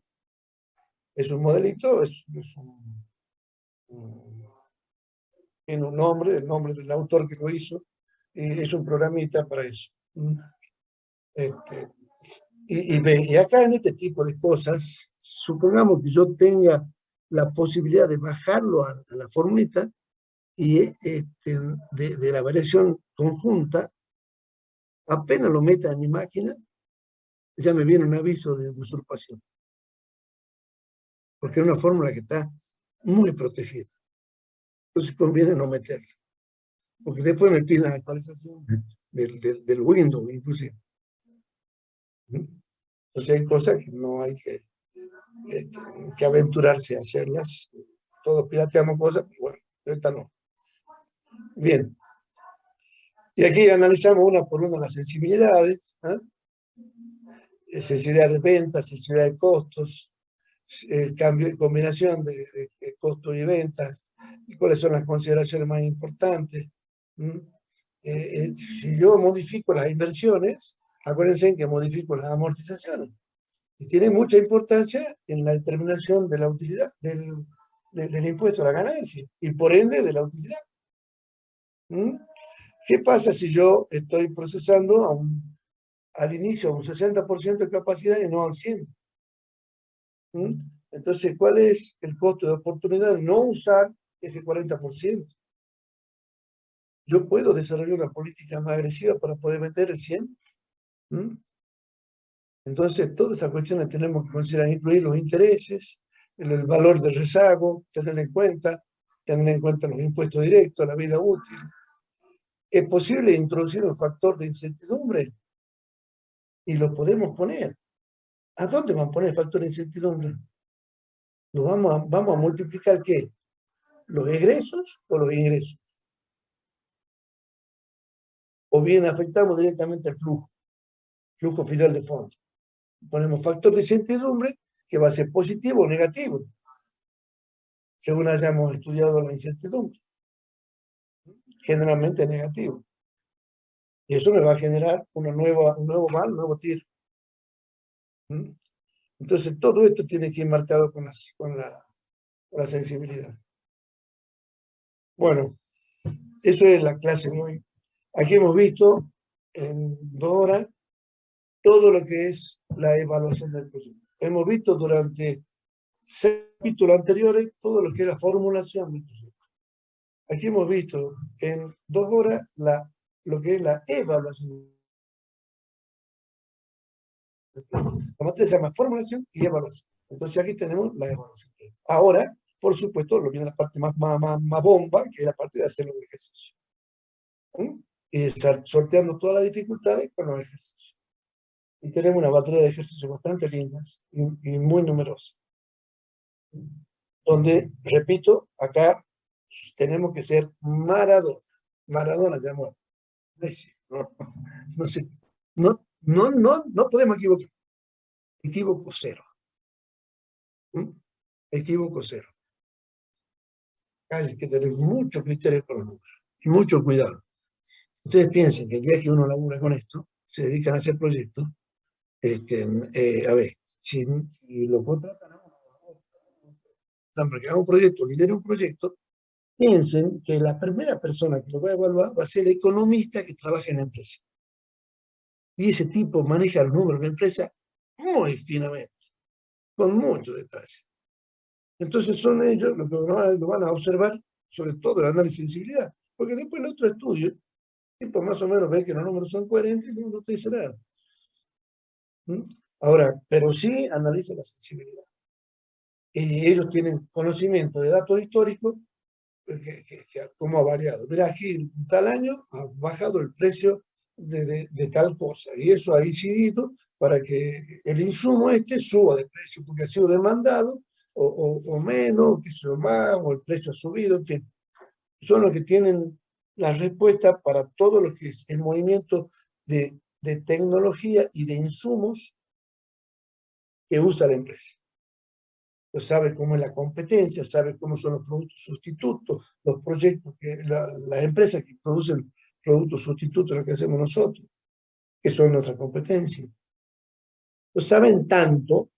Es un modelito, tiene un nombre, el nombre del autor que lo hizo, y es un programita para eso. Y acá en este tipo de cosas, supongamos que yo tenga la posibilidad de bajarlo a la formulita y de la variación conjunta, apenas lo meta en mi máquina, ya me viene un aviso de usurpación. Porque es una fórmula que está muy protegida. Entonces conviene no meterla. Porque después me piden la actualización del Windows, inclusive. Entonces hay cosas que no hay que aventurarse a hacerlas. Todos pirateamos cosas, pero bueno, esta no. Bien. Y aquí analizamos una por una las sensibilidades. Sensibilidad de ventas, sensibilidad de costos, cambio y combinación de costos y ventas, y cuáles son las consideraciones más importantes. Si yo modifico las inversiones, acuérdense que modifico las amortizaciones. Y tiene mucha importancia en la determinación de la utilidad, del impuesto a la ganancia, y por ende de la utilidad. ¿Qué pasa si yo estoy procesando al inicio a un 60% de capacidad y no al 100%? Entonces, ¿cuál es el costo de oportunidad de no usar ese 40%? Yo puedo desarrollar una política más agresiva para poder meter el 100%. Entonces, todas esas cuestiones tenemos que considerar, incluir los intereses, el valor del rezago, tener en cuenta los impuestos directos, la vida útil. Es posible introducir un factor de incertidumbre y lo podemos poner. ¿A dónde vamos a poner el factor de incertidumbre? Vamos a multiplicar ¿qué? ¿Los egresos o los ingresos? O bien afectamos directamente el flujo final de fondos. Ponemos factor de incertidumbre que va a ser positivo o negativo, según hayamos estudiado la incertidumbre. Generalmente negativo. Y eso me va a generar un nuevo mal, un nuevo TIR. Entonces, todo esto tiene que ir marcado con la sensibilidad. Bueno, eso es la clase de hoy. Aquí hemos visto en 2 horas todo lo que es la evaluación del proyecto. Hemos visto durante 6 capítulos anteriores todo lo que es la formulación del proyecto. Aquí hemos visto en 2 horas lo que es la evaluación. La materia se llama formulación y evaluación. Entonces aquí tenemos la evaluación. Ahora, por supuesto, lo viene la parte más bomba, que es la parte de hacer los ejercicios. Y sorteando todas las dificultades con los ejercicios. Y tenemos una batería de ejercicios bastante lindas y muy numerosas. Donde, repito, acá tenemos que ser Maradona. Maradona llamó. No sé. No podemos equivocar. Equívoco cero. Equívoco cero. Hay que tener mucho criterio con los números y mucho cuidado. Ustedes piensen que el día que uno labura con esto, se dedican a hacer proyectos, a ver, si lo contratan a uno, para que haga un proyecto, lidera un proyecto, piensen que la primera persona que lo va a evaluar va a ser el economista que trabaja en la empresa. Y ese tipo maneja los números de la empresa muy finamente, con mucho detalle. Entonces son ellos los que lo van a observar sobre todo el análisis de sensibilidad, porque después el otro estudio, tipo más o menos ve que los números son coherentes, no te dice nada. Ahora, pero sí analiza la sensibilidad. Y ellos tienen conocimiento de datos históricos, cómo ha variado. Mira, aquí en tal año ha bajado el precio de tal cosa, y eso ha incidido para que el insumo suba de precio, porque ha sido demandado, o menos, que sea más, o el precio ha subido, en fin. Son los que tienen la respuesta para todo lo que es el movimiento de tecnología y de insumos que usa la empresa. Entonces sabe cómo es la competencia, sabe cómo son los productos sustitutos, los proyectos, las empresas que producen productos sustitutos, lo que hacemos nosotros, que son nuestra competencia. Entonces saben tanto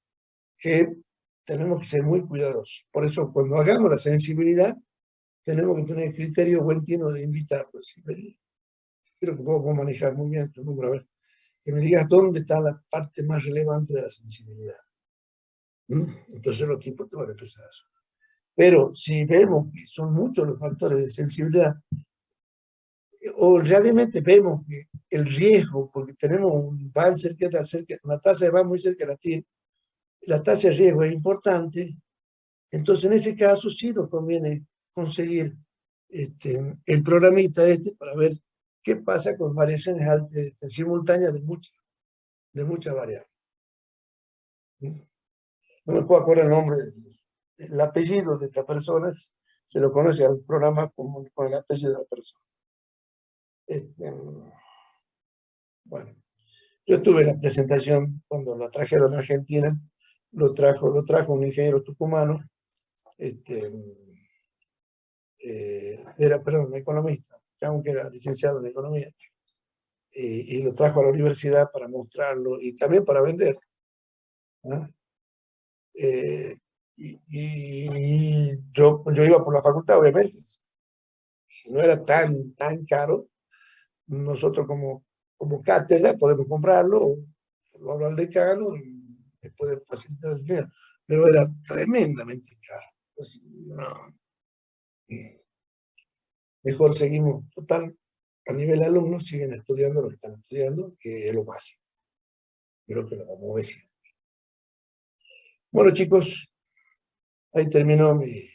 que tenemos que ser muy cuidadosos. Por eso cuando hagamos la sensibilidad, tenemos que tener el criterio buen tino de invitarlos. Creo que puedo manejar muy bien tu número. A ver, que me digas dónde está la parte más relevante de la sensibilidad. Entonces los tipos te van a empezar a sonar. Pero si vemos que son muchos los factores de sensibilidad, o realmente vemos que el riesgo, porque tenemos un VAN una tasa de VAN muy cerca de la TIR, la tasa de riesgo es importante, entonces en ese caso sí nos conviene conseguir el programita para ver qué pasa con variaciones simultáneas de muchas variables. No me puedo acordar el nombre, el apellido de esta persona, se lo conoce al programa con el apellido de la persona. Bueno, yo tuve la presentación cuando la trajeron a Argentina, lo trajo un ingeniero tucumano, perdón, un economista, aunque era licenciado en economía, y lo trajo a la universidad para mostrarlo y también para vender. ¿Ah? Y yo iba por la facultad, obviamente. No era tan caro. Nosotros como cátedra podemos comprarlo, lo habla el decano y le puede facilitar el dinero. Pero era tremendamente caro. Pues, no. Mejor seguimos. Total, a nivel alumnos siguen estudiando lo que están estudiando, que es lo básico. Creo que lo vamos a ver siempre. Bueno, chicos, ahí terminó mi